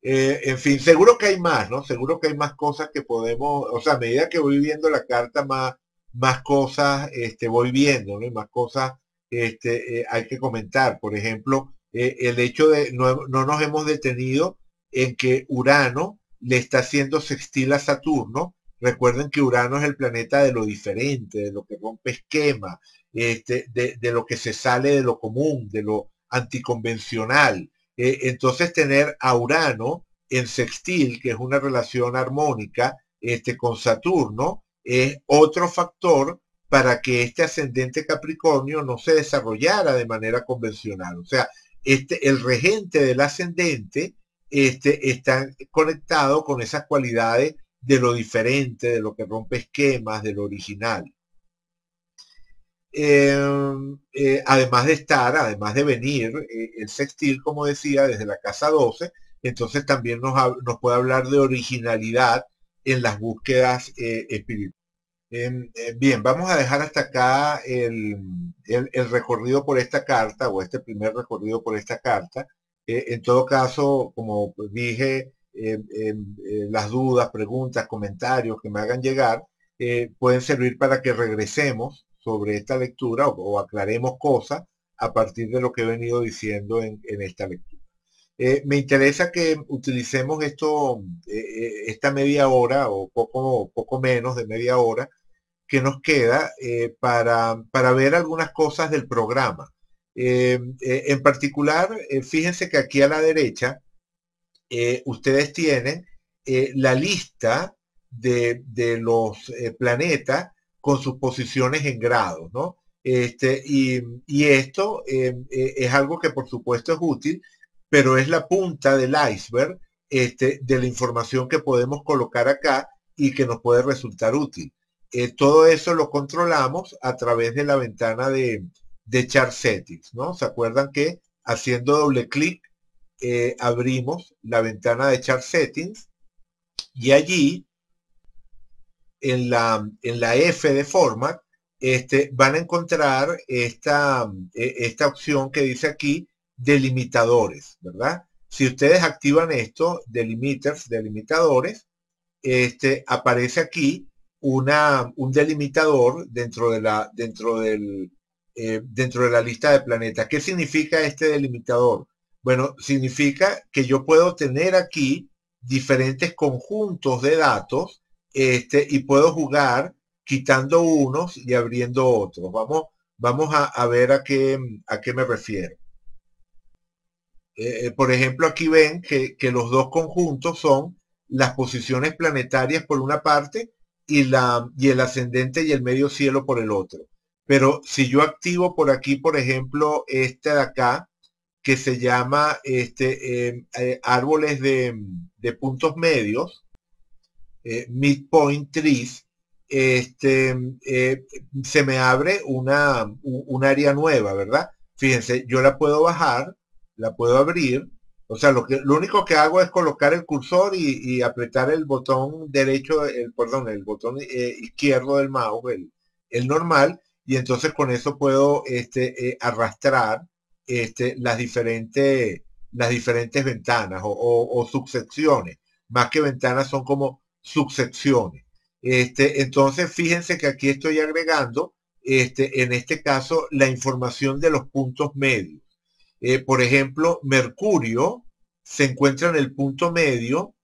En fin, seguro que hay más, ¿no? Seguro que hay más cosas que podemos, o sea, a medida que voy viendo la carta, más cosas voy viendo, ¿no? Y más cosas hay que comentar. Por ejemplo, el hecho de no nos hemos detenido en que Urano le está haciendo sextil a Saturno. Recuerden que Urano es el planeta de lo diferente, de lo que rompe esquemas, de lo que se sale de lo común, de lo anticonvencional. Entonces tener a Urano en sextil, que es una relación armónica con Saturno, es otro factor para que este ascendente Capricornio no se desarrollara de manera convencional. O sea, el regente del ascendente está conectado con esas cualidades de lo diferente, de lo que rompe esquemas, de lo original. Además de venir el sextil, como decía, desde la casa 12, entonces también nos puede hablar de originalidad en las búsquedas espirituales. Bien, vamos a dejar hasta acá el recorrido por esta carta, o este primer recorrido por esta carta. En todo caso, como dije, las dudas, preguntas, comentarios que me hagan llegar pueden servir para que regresemos sobre esta lectura o aclaremos cosas a partir de lo que he venido diciendo en esta lectura. Me interesa que utilicemos esta media hora o poco menos de media hora que nos queda para ver algunas cosas del programa. En particular, fíjense que aquí a la derecha ustedes tienen la lista de los planetas con sus posiciones en grados, ¿no? Y esto es algo que por supuesto es útil, pero es la punta del iceberg de la información que podemos colocar acá y que nos puede resultar útil. Todo eso lo controlamos a través de la ventana de Chart Settings, ¿no? ¿Se acuerdan que haciendo doble clic abrimos la ventana de Chart Settings y allí en la F de Format van a encontrar esta opción que dice aquí delimitadores, ¿verdad? Si ustedes activan esto, delimitadores, aparece aquí un delimitador dentro de la lista de planetas. ¿Qué significa este delimitador? Bueno, significa que yo puedo tener aquí diferentes conjuntos de datos y puedo jugar quitando unos y abriendo otros. Vamos a ver a qué me refiero. Por ejemplo, aquí ven que los dos conjuntos son las posiciones planetarias por una parte y el ascendente y el medio cielo por el otro. Pero si yo activo por aquí, por ejemplo, este de acá, que se llama árboles de puntos medios, midpoint trees, se me abre un área nueva, ¿verdad? Fíjense, yo la puedo bajar, la puedo abrir, o sea, lo único que hago es colocar el cursor y apretar el botón derecho, perdón, el botón izquierdo del mouse, el normal, y entonces con eso puedo arrastrar las diferentes ventanas o subsecciones. Más que ventanas son como subsecciones. Entonces, fíjense que aquí estoy agregando, en este caso, la información de los puntos medios. Por ejemplo, Mercurio se encuentra en el punto medio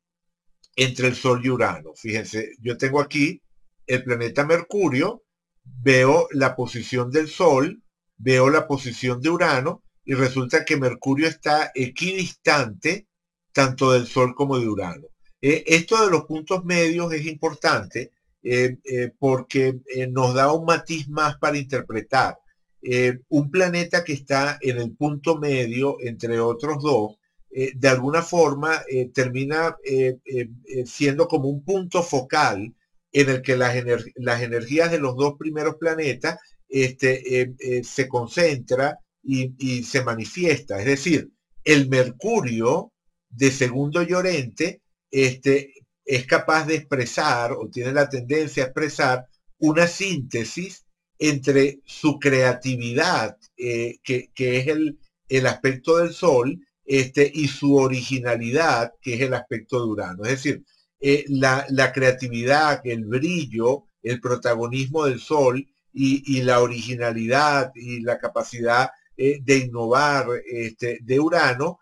entre el Sol y Urano. Fíjense, yo tengo aquí el planeta Mercurio, veo la posición del Sol, veo la posición de Urano y resulta que Mercurio está equidistante tanto del Sol como de Urano. Esto de los puntos medios es importante porque nos da un matiz más para interpretar. Un planeta que está en el punto medio entre otros dos de alguna forma termina siendo como un punto focal en el que las energías de los dos primeros planetas se concentra y se manifiesta. Es decir, el Mercurio de segundo Llorente es capaz de expresar o tiene la tendencia a expresar una síntesis entre su creatividad, que es el aspecto del Sol, y su originalidad, que es el aspecto de Urano. Es decir, la creatividad, el brillo, el protagonismo del Sol y la originalidad y la capacidad de innovar de Urano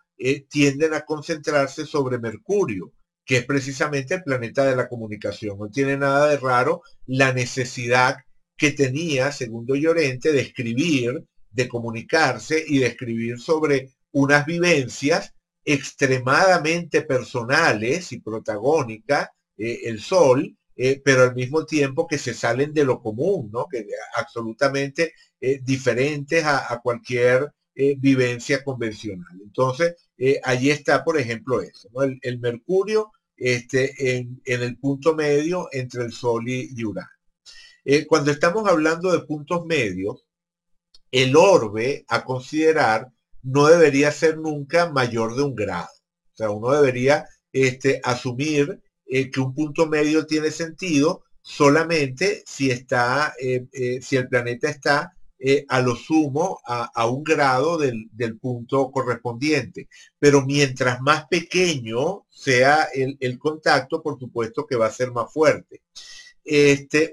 tienden a concentrarse sobre Mercurio, que es precisamente el planeta de la comunicación. No tiene nada de raro la necesidad que tenía, segundo Llorente, de escribir, de comunicarse y de escribir sobre unas vivencias extremadamente personales y protagónicas, el Sol, pero al mismo tiempo que se salen de lo común, ¿no? Que absolutamente diferentes a cualquier vivencia convencional. Entonces, allí está, por ejemplo, eso, ¿no? El Mercurio en el punto medio entre el Sol y Urano. Cuando estamos hablando de puntos medios, el orbe a considerar no debería ser nunca mayor de un grado. O sea, uno debería asumir que un punto medio tiene sentido solamente si si el planeta está a lo sumo a un grado del punto correspondiente. Pero mientras más pequeño sea el contacto, por supuesto que va a ser más fuerte.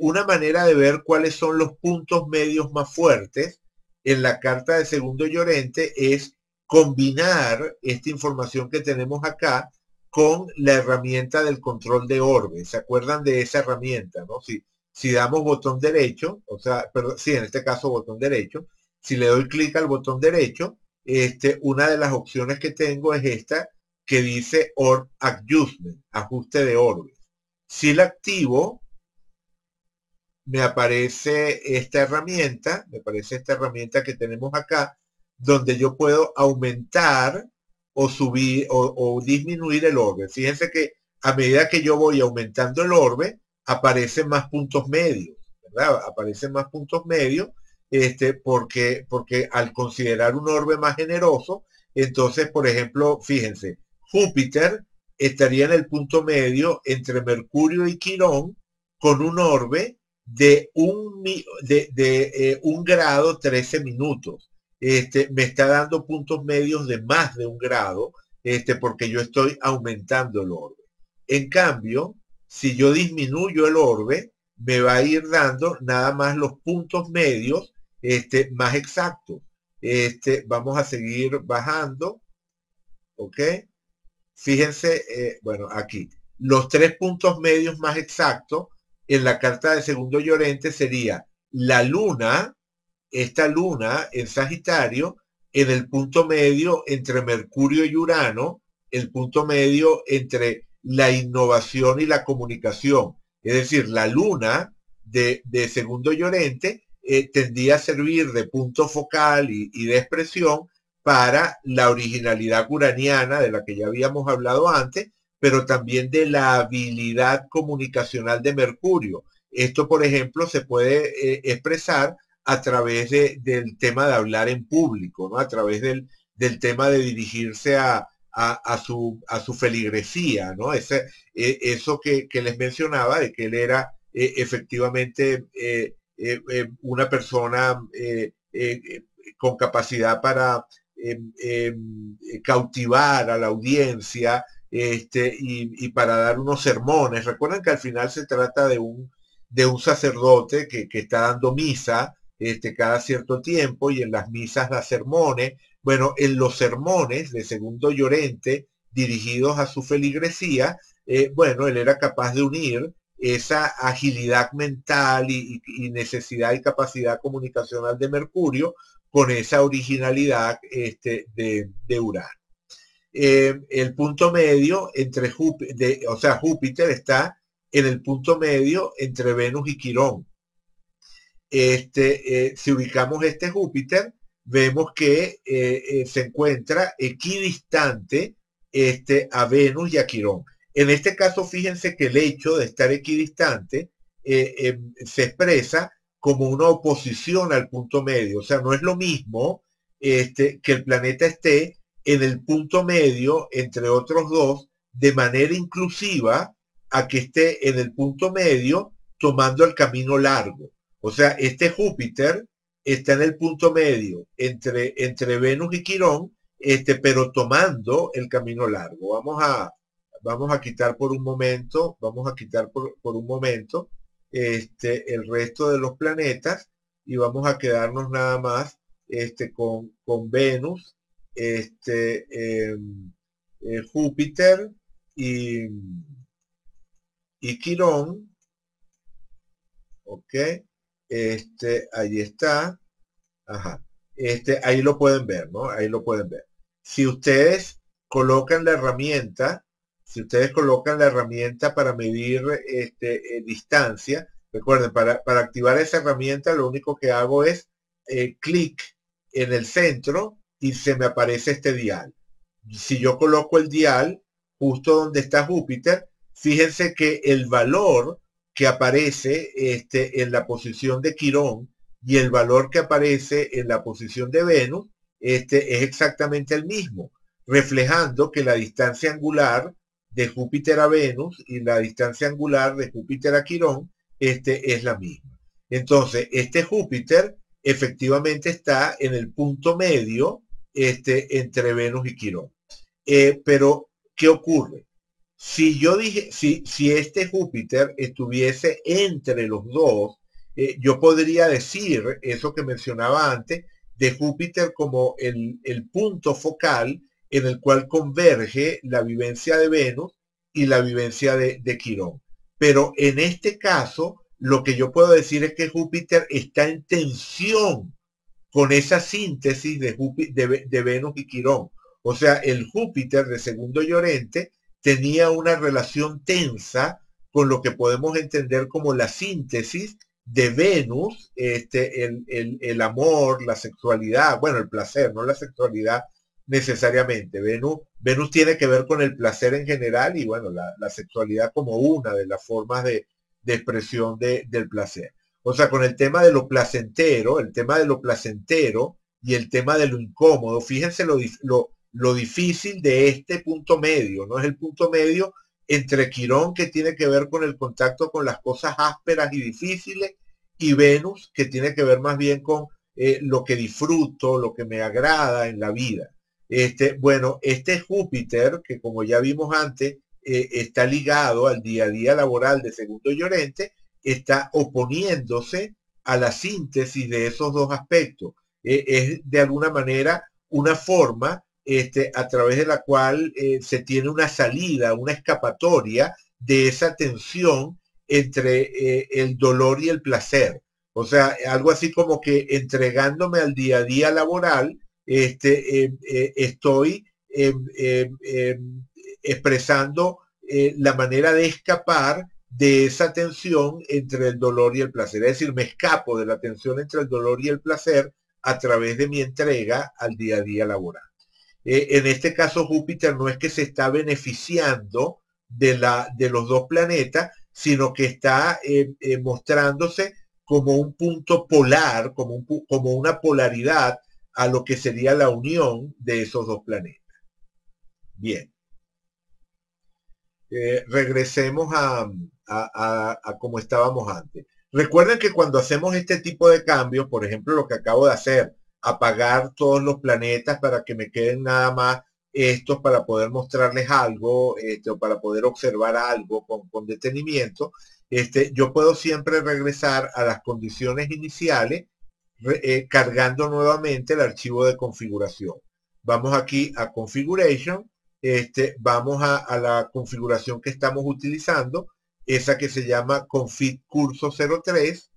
Una manera de ver cuáles son los puntos medios más fuertes en la carta de segundo Llorente es combinar esta información que tenemos acá con la herramienta del control de orbe. ¿Se acuerdan de esa herramienta? ¿No? Si damos botón derecho, o sea, perdón, sí, en este caso botón derecho, si le doy clic al botón derecho, una de las opciones que tengo es esta que dice Orb Adjustment, ajuste de orbe. Si la activo, me aparece esta herramienta que tenemos acá, donde yo puedo aumentar o subir o disminuir el orbe. Fíjense que a medida que yo voy aumentando el orbe, aparecen más puntos medios, ¿verdad? Aparecen más puntos medios, porque al considerar un orbe más generoso, entonces, por ejemplo, fíjense, Júpiter estaría en el punto medio entre Mercurio y Quirón con un orbe de 1 grado 13 minutos. Me está dando puntos medios de más de 1 grado, porque yo estoy aumentando el orbe. En cambio, si yo disminuyo el orbe, me va a ir dando nada más los puntos medios más exactos. Vamos a seguir bajando, ¿ok? Fíjense, bueno, aquí, los 3 puntos medios más exactos en la carta de segundo Llorente sería la luna, esta luna en Sagitario, en el punto medio entre Mercurio y Urano, el punto medio entre la innovación y la comunicación. Es decir, la luna de segundo Llorente tendría a servir de punto focal y de expresión para la originalidad uraniana de la que ya habíamos hablado antes, pero también de la habilidad comunicacional de Mercurio. Esto, por ejemplo, se puede expresar a través del tema de hablar en público, ¿no? A través del tema de dirigirse a su feligresía, ¿no? Eso que les mencionaba, de que él era efectivamente una persona con capacidad para cautivar a la audiencia y para dar unos sermones. Recuerden que al final se trata de un sacerdote que está dando misa cada cierto tiempo y en las misas da sermones. Bueno, en los sermones de Segundo Llorente dirigidos a su feligresía, bueno, él era capaz de unir esa agilidad mental y necesidad y capacidad comunicacional de Mercurio con esa originalidad de Urano. El punto medio entre Júpiter, o sea, Júpiter está en el punto medio entre Venus y Quirón. Si ubicamos este Júpiter, vemos que se encuentra equidistante a Venus y a Quirón. En este caso, fíjense que el hecho de estar equidistante se expresa como una oposición al punto medio. O sea, no es lo mismo que el planeta esté en el punto medio entre otros dos de manera inclusiva a que esté en el punto medio tomando el camino largo. O sea, este Júpiter está en el punto medio entre Venus y Quirón, pero tomando el camino largo. Vamos a quitar por un momento, vamos a quitar por un momento el resto de los planetas y vamos a quedarnos nada más con Venus, Júpiter y, y Quirón, ¿ok? Ahí está. Ajá. Ahí lo pueden ver, ¿no? Ahí lo pueden ver. Si ustedes colocan la herramienta, si ustedes colocan la herramienta para medir distancia, recuerden, para activar esa herramienta lo único que hago es clic en el centro y se me aparece este dial. Si yo coloco el dial justo donde está Júpiter, fíjense que el valor que aparece en la posición de Quirón y el valor que aparece en la posición de Venus es exactamente el mismo, reflejando que la distancia angular de Júpiter a Venus y la distancia angular de Júpiter a Quirón es la misma. Entonces, este Júpiter efectivamente está en el punto medio entre Venus y Quirón. Pero, ¿qué ocurre? Si yo dije, si este Júpiter estuviese entre los dos, yo podría decir eso que mencionaba antes, de Júpiter como el punto focal en el cual converge la vivencia de Venus y la vivencia de Quirón. Pero en este caso, lo que yo puedo decir es que Júpiter está en tensión con esa síntesis de Venus y Quirón. O sea, el Júpiter de Segundo Llorente tenía una relación tensa con lo que podemos entender como la síntesis de Venus, el amor, la sexualidad, bueno, el placer, no la sexualidad necesariamente. Venus tiene que ver con el placer en general y bueno, la sexualidad como una de las formas de expresión del placer. O sea, con el tema de lo placentero, el tema de lo placentero y el tema de lo incómodo, fíjense lo difícil de este punto medio, ¿no? Es el punto medio entre Quirón, que tiene que ver con el contacto con las cosas ásperas y difíciles, y Venus, que tiene que ver más bien con lo que disfruto, lo que me agrada en la vida. Bueno, este Júpiter, que como ya vimos antes, está ligado al día a día laboral de Segundo Llorente, está oponiéndose a la síntesis de esos dos aspectos. Es de alguna manera una forma a través de la cual se tiene una salida, una escapatoria de esa tensión entre el dolor y el placer. O sea, algo así como que entregándome al día a día laboral, estoy expresando la manera de escapar de esa tensión entre el dolor y el placer. Es decir, me escapo de la tensión entre el dolor y el placer a través de mi entrega al día a día laboral. En este caso, Júpiter no es que se está beneficiando de los dos planetas, sino que está mostrándose como un punto polar, como una polaridad a lo que sería la unión de esos dos planetas. Bien, regresemos a como estábamos antes. Recuerden que cuando hacemos este tipo de cambios, por ejemplo, lo que acabo de hacer, apagar todos los planetas para que me queden nada más estos para poder mostrarles algo, o para poder observar algo con detenimiento, yo puedo siempre regresar a las condiciones iniciales, cargando nuevamente el archivo de configuración. Vamos aquí a Configuration, vamos a la configuración que estamos utilizando, esa que se llama config curso 03,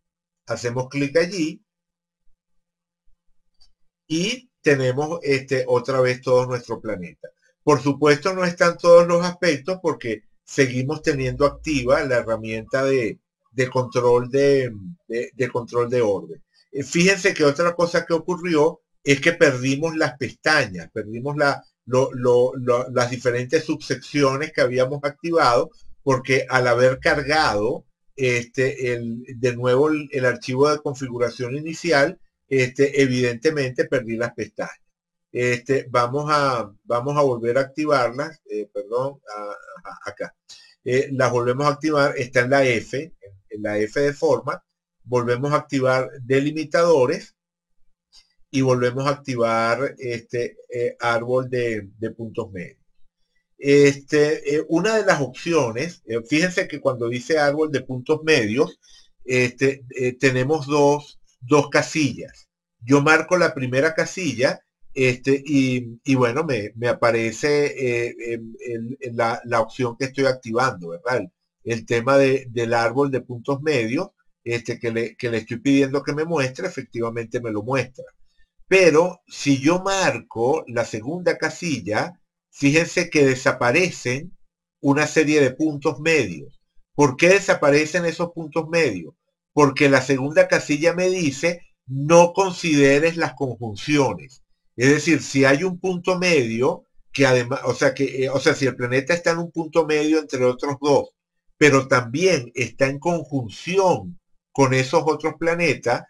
hacemos clic allí y tenemos otra vez todo nuestro planeta. Por supuesto no están todos los aspectos porque seguimos teniendo activa la herramienta de control de control de orden. Fíjense que otra cosa que ocurrió es que perdimos las pestañas, perdimos las diferentes subsecciones que habíamos activado porque al haber cargado de nuevo el archivo de configuración inicial, evidentemente perdí las pestañas. Vamos a volver a activarlas, perdón, acá. Las volvemos a activar, está en la F, en la F de forma, volvemos a activar delimitadores y volvemos a activar árbol de puntos medios. Una de las opciones, fíjense que cuando dice árbol de puntos medios, tenemos dos casillas. Yo marco la primera casilla y bueno, me aparece la opción que estoy activando, ¿verdad? El tema del árbol de puntos medios que le estoy pidiendo que me muestre, efectivamente me lo muestra. Pero si yo marco la segunda casilla, fíjense que desaparecen una serie de puntos medios. ¿Por qué desaparecen esos puntos medios? Porque la segunda casilla me dice no consideres las conjunciones. Es decir, si hay un punto medio, que además, o sea, si el planeta está en un punto medio entre otros dos, pero también está en conjunción con esos otros planetas,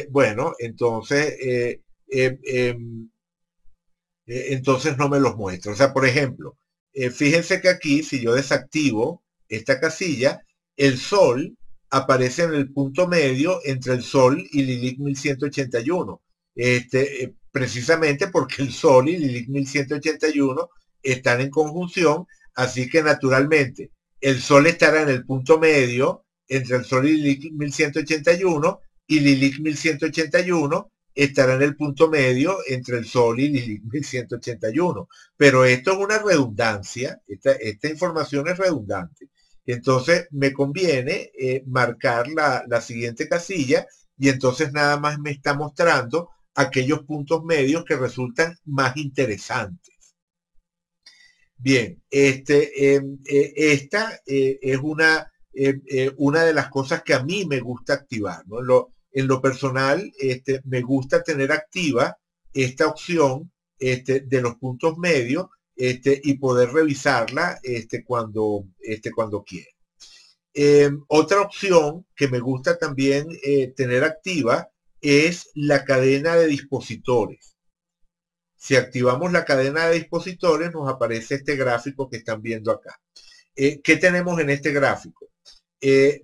bueno, eh, eh, entonces no me los muestra. O sea, por ejemplo, fíjense que aquí, si yo desactivo esta casilla, el Sol aparece en el punto medio entre el Sol y Lilith 1181. Precisamente porque el Sol y Lilith 1181 están en conjunción, así que naturalmente el Sol estará en el punto medio entre el Sol y Lilith 1181 y Lilith 1181 estará en el punto medio entre el Sol y Lilith 1181. Pero esto es una redundancia, esta información es redundante. Entonces me conviene marcar la siguiente casilla y entonces nada más me está mostrando aquellos puntos medios que resultan más interesantes. Bien, esta es una de las cosas que a mí me gusta activar, ¿no? En lo personal, me gusta tener activa esta opción de los puntos medios y poder revisarla cuando quiera. Otra opción que me gusta también tener activa es la cadena de dispositores. Si activamos la cadena de dispositores, nos aparece este gráfico que están viendo acá. ¿Qué tenemos en este gráfico?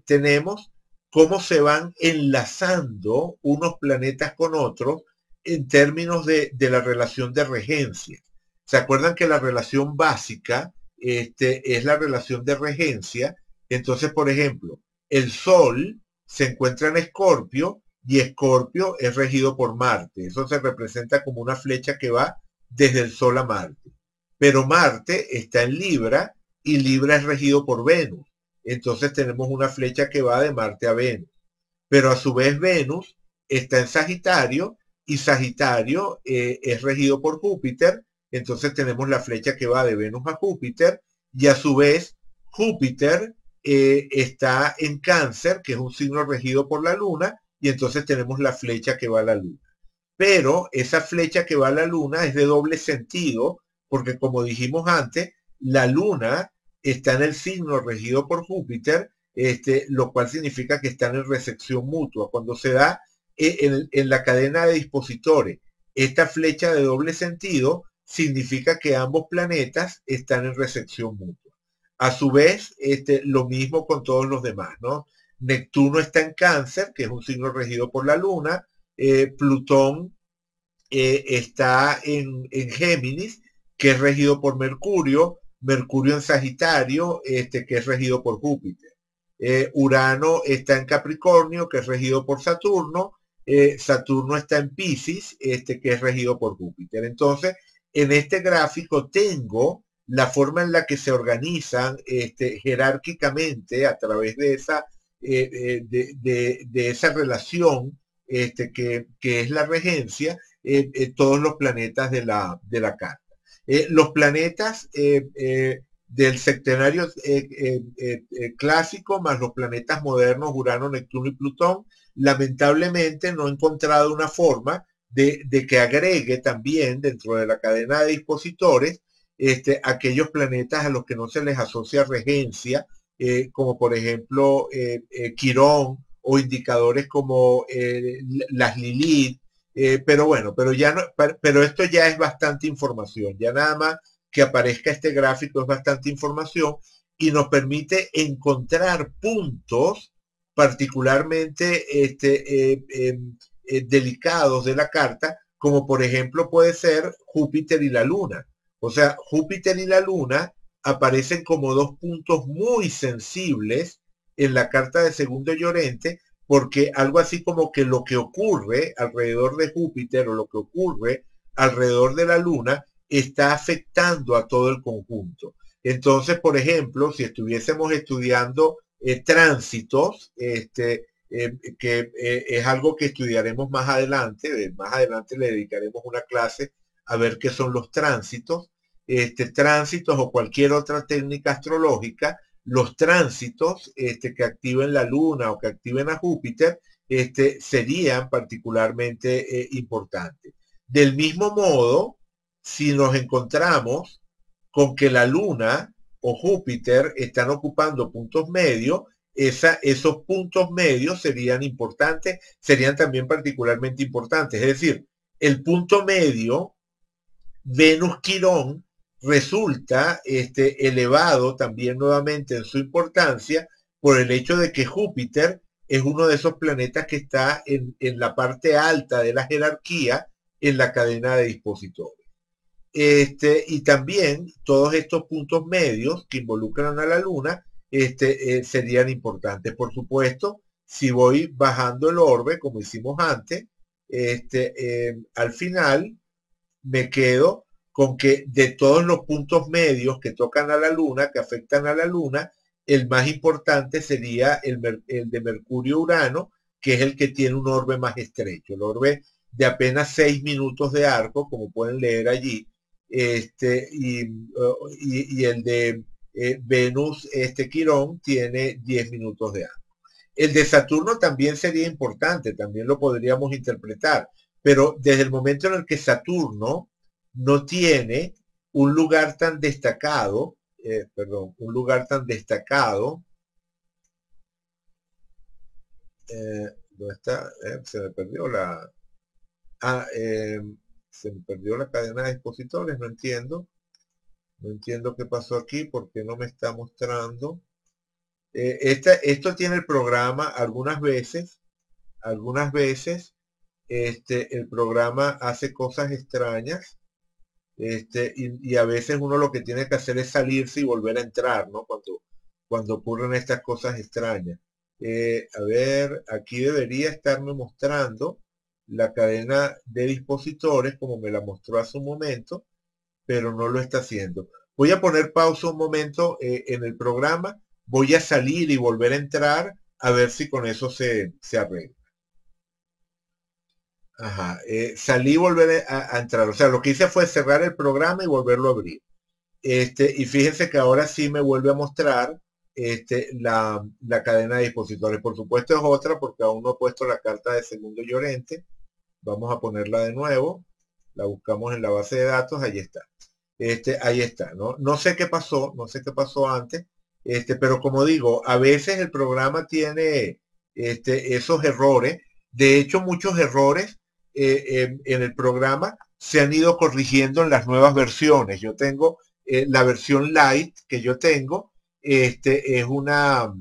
Tenemos cómo se van enlazando unos planetas con otros en términos de la relación de regencia. ¿Se acuerdan que la relación básica es la relación de regencia? Entonces, por ejemplo, el Sol se encuentra en Escorpio y Escorpio es regido por Marte. Eso se representa como una flecha que va desde el Sol a Marte. Pero Marte está en Libra y Libra es regido por Venus. Entonces tenemos una flecha que va de Marte a Venus. Pero a su vez Venus está en Sagitario y Sagitario es regido por Júpiter. Entonces tenemos la flecha que va de Venus a Júpiter y a su vez Júpiter está en Cáncer, que es un signo regido por la Luna, y entonces tenemos la flecha que va a la Luna. Pero esa flecha que va a la Luna es de doble sentido, porque como dijimos antes, la Luna está en el signo regido por Júpiter, lo cual significa que están en recepción mutua. Cuando se da en la cadena de dispositores esta flecha de doble sentido, significa que ambos planetas están en recepción mutua. A su vez, lo mismo con todos los demás, ¿no? Neptuno está en Cáncer, que es un signo regido por la Luna. Plutón está en Géminis, que es regido por Mercurio. Mercurio en Sagitario, que es regido por Júpiter. Urano está en Capricornio, que es regido por Saturno. Saturno está en Piscis, que es regido por Júpiter. Entonces, en este gráfico tengo la forma en la que se organizan jerárquicamente a través de esa, de esa relación que es la regencia, todos los planetas de la carta. Los planetas del septenario clásico más los planetas modernos, Urano, Neptuno y Plutón, lamentablemente no he encontrado una forma de que agregue también dentro de la cadena de dispositores aquellos planetas a los que no se les asocia regencia, como por ejemplo Quirón o indicadores como las Lilith, pero bueno, pero esto ya es bastante información, ya nada más que aparezca este gráfico es bastante información y nos permite encontrar puntos particularmente delicados de la carta, como por ejemplo puede ser Júpiter y la Luna. O sea, Júpiter y la Luna aparecen como dos puntos muy sensibles en la carta de segundo Llorente, porque algo así como que lo que ocurre alrededor de Júpiter o lo que ocurre alrededor de la Luna está afectando a todo el conjunto. Entonces, por ejemplo, si estuviésemos estudiando tránsitos, que es algo que estudiaremos más adelante le dedicaremos una clase a ver qué son los tránsitos, tránsitos o cualquier otra técnica astrológica, los tránsitos que activen la Luna o que activen a Júpiter, serían particularmente importantes. Del mismo modo, si nos encontramos con que la Luna o Júpiter están ocupando puntos medios, esos puntos medios serían importantes, serían también particularmente importantes. Es decir, el punto medio, Venus-Quirón, resulta elevado también nuevamente en su importancia por el hecho de que Júpiter es uno de esos planetas que está en la parte alta de la jerarquía en la cadena de dispositores. Y también todos estos puntos medios que involucran a la Luna serían importantes. Por supuesto, si voy bajando el orbe, como hicimos antes, al final me quedo con que de todos los puntos medios que tocan a la Luna, que afectan a la Luna, el más importante sería el de Mercurio-Urano, que es el que tiene un orbe más estrecho, el orbe de apenas 6 minutos de arco, como pueden leer allí, y el de Venus, Quirón, tiene 10 minutos de arco. El de Saturno también sería importante, también lo podríamos interpretar, pero desde el momento en el que Saturno no tiene un lugar tan destacado, un lugar tan destacado, ¿dónde está? Se me perdió la, ah, se me perdió la cadena de expositores, no entiendo qué pasó aquí, porque no me está mostrando. Esto tiene el programa algunas veces el programa hace cosas extrañas, y a veces uno lo que tiene que hacer es salirse y volver a entrar, ¿no? Cuando ocurren estas cosas extrañas. A ver, aquí debería estarme mostrando la cadena de dispositores como me la mostró hace un momento, pero no lo está haciendo. Voy a poner pausa un momento en el programa, voy a salir y volver a entrar a ver si con eso se arregla. Ajá, salí y volver a entrar. O sea, lo que hice fue cerrar el programa y volverlo a abrir. Y fíjense que ahora sí me vuelve a mostrar la cadena de dispositores. Por supuesto es otra porque aún no he puesto la carta de segundo Llorente. Vamos a ponerla de nuevo. La buscamos en la base de datos. Ahí está. Ahí está, ¿no? No sé qué pasó, no sé qué pasó antes. Pero como digo, a veces el programa tiene esos errores. De hecho, muchos errores en el programa se han ido corrigiendo en las nuevas versiones. Yo tengo la versión light que yo tengo, es una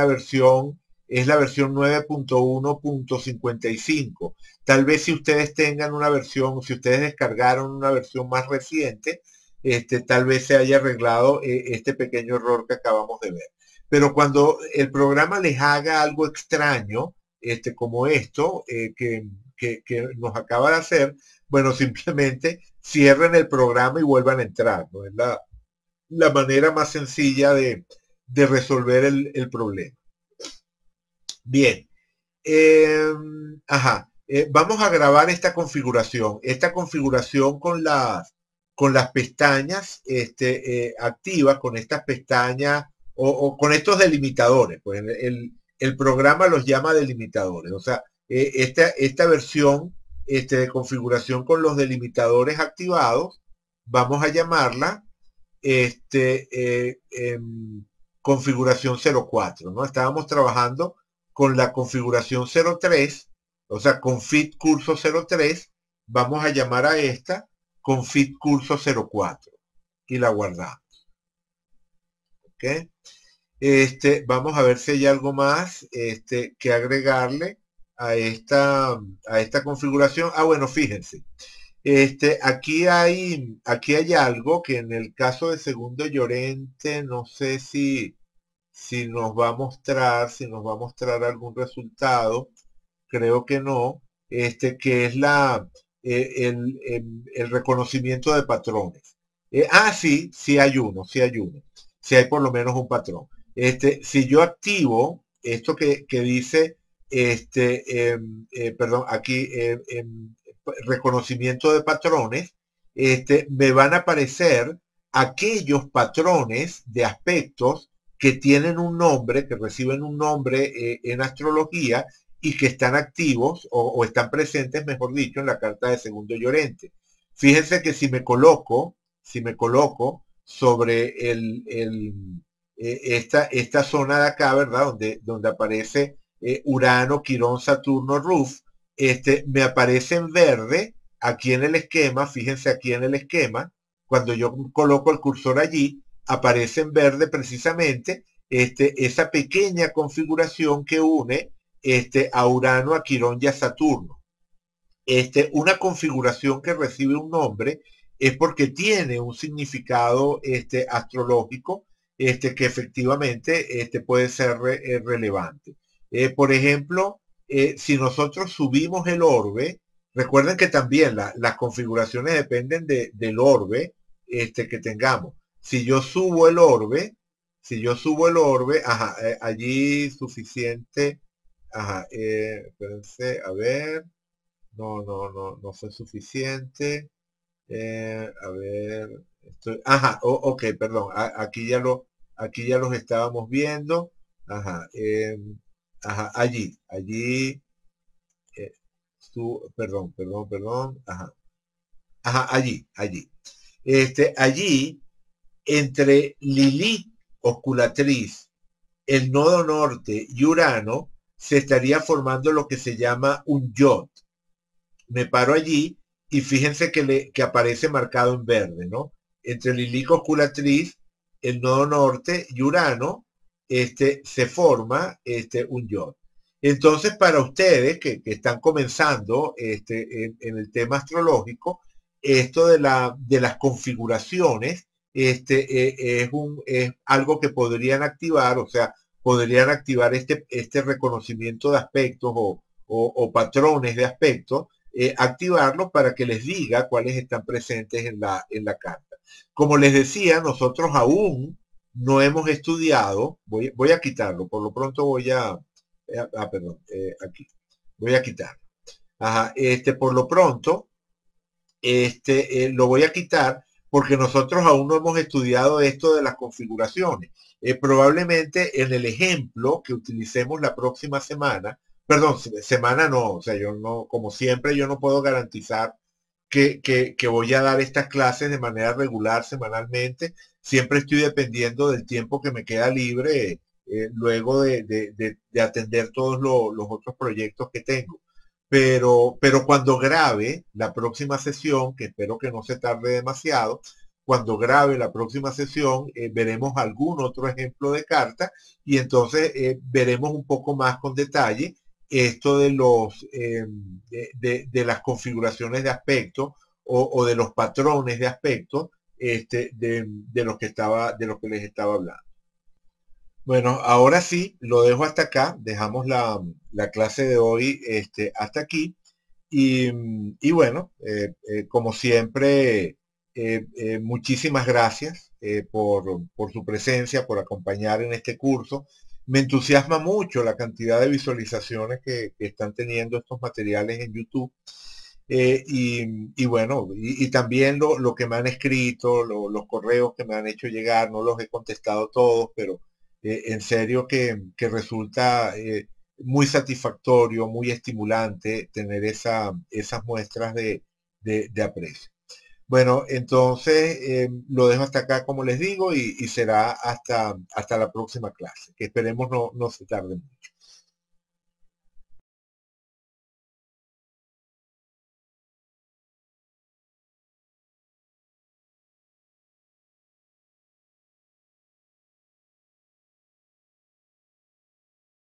versión es la versión 9.1.55. Tal vez si ustedes tengan una versión, si ustedes descargaron una versión más reciente, tal vez se haya arreglado este pequeño error que acabamos de ver. Pero cuando el programa les haga algo extraño, como esto que nos acaba de hacer, bueno, simplemente cierren el programa y vuelvan a entrar, ¿no? Es la manera más sencilla de resolver el problema. Bien, eh, ajá, vamos a grabar esta configuración con las pestañas activas, con estas pestañas o con estos delimitadores. Pues el programa los llama delimitadores. O sea, esta versión de configuración con los delimitadores activados, vamos a llamarla configuración 04, ¿no? Estábamos trabajando con la configuración 03, o sea, config curso 03, vamos a llamar a esta config curso 04 y la guardamos. ¿Ok? Vamos a ver si hay algo más que agregarle a esta configuración. Ah, bueno, fíjense. Aquí hay algo que en el caso de Segundo Llorente, no sé si nos va a mostrar, si nos va a mostrar algún resultado, creo que no, que es el reconocimiento de patrones. Sí, sí hay uno, sí hay por lo menos un patrón. Si yo activo esto que dice, perdón, aquí, reconocimiento de patrones, me van a aparecer aquellos patrones de aspectos que tienen un nombre, que reciben un nombre en astrología y que están activos o están presentes, mejor dicho, en la carta de Segundo Llorente. Fíjense que si me coloco sobre esta zona de acá, ¿verdad? Donde aparece Urano, Quirón, Saturno, Ruf, me aparece en verde aquí en el esquema, fíjense aquí en el esquema, cuando yo coloco el cursor allí, aparece en verde precisamente esa pequeña configuración que une a Urano, a Quirón y a Saturno. Una configuración que recibe un nombre es porque tiene un significado astrológico que efectivamente puede ser relevante. Por ejemplo, si nosotros subimos el orbe, recuerden que también las configuraciones dependen del orbe que tengamos. Si yo subo el orbe, ajá, allí suficiente, ajá, espérense, a ver, no fue suficiente. A ver, ajá, ok, perdón, aquí ya los estábamos viendo. Ajá, ajá, allí, eh, perdón, ajá, ajá, allí. Allí, entre Lilith, osculatriz, el nodo norte y Urano, se estaría formando lo que se llama un yod. Me paro allí y fíjense que aparece marcado en verde, ¿no? Entre Lilico osculatriz, el nodo norte y Urano, se forma un yod. Entonces, para ustedes que están comenzando en el tema astrológico, esto de las configuraciones es algo que podrían activar, o sea, podrían activar este reconocimiento de aspectos o patrones de aspectos activarlo para que les diga cuáles están presentes en la carta. Como les decía, nosotros aún no hemos estudiado, voy a quitarlo, por lo pronto perdón, aquí, voy a quitarlo. Ajá, por lo pronto, lo voy a quitar porque nosotros aún no hemos estudiado esto de las configuraciones. Probablemente en el ejemplo que utilicemos la próxima semana, perdón, semana no, o sea, yo no, como siempre, yo no puedo garantizar que voy a dar estas clases de manera regular semanalmente. Siempre estoy dependiendo del tiempo que me queda libre luego de atender todos los otros proyectos que tengo. Pero cuando grabe la próxima sesión, que espero que no se tarde demasiado, cuando grabe la próxima sesión, veremos algún otro ejemplo de carta y entonces veremos un poco más con detalle esto de de las configuraciones de aspecto o de los patrones de aspecto de los que les estaba hablando. Bueno, ahora sí, lo dejo hasta acá, dejamos la clase de hoy hasta aquí y bueno, como siempre, muchísimas gracias por su presencia, por acompañar en este curso. Me entusiasma mucho la cantidad de visualizaciones que están teniendo estos materiales en YouTube. Y bueno, y también lo que me han escrito, los correos que me han hecho llegar, no los he contestado todos, pero en serio que resulta muy satisfactorio, muy estimulante tener esas muestras de aprecio. Bueno, entonces lo dejo hasta acá, como les digo, y será hasta la próxima clase, que esperemos no se tarde mucho.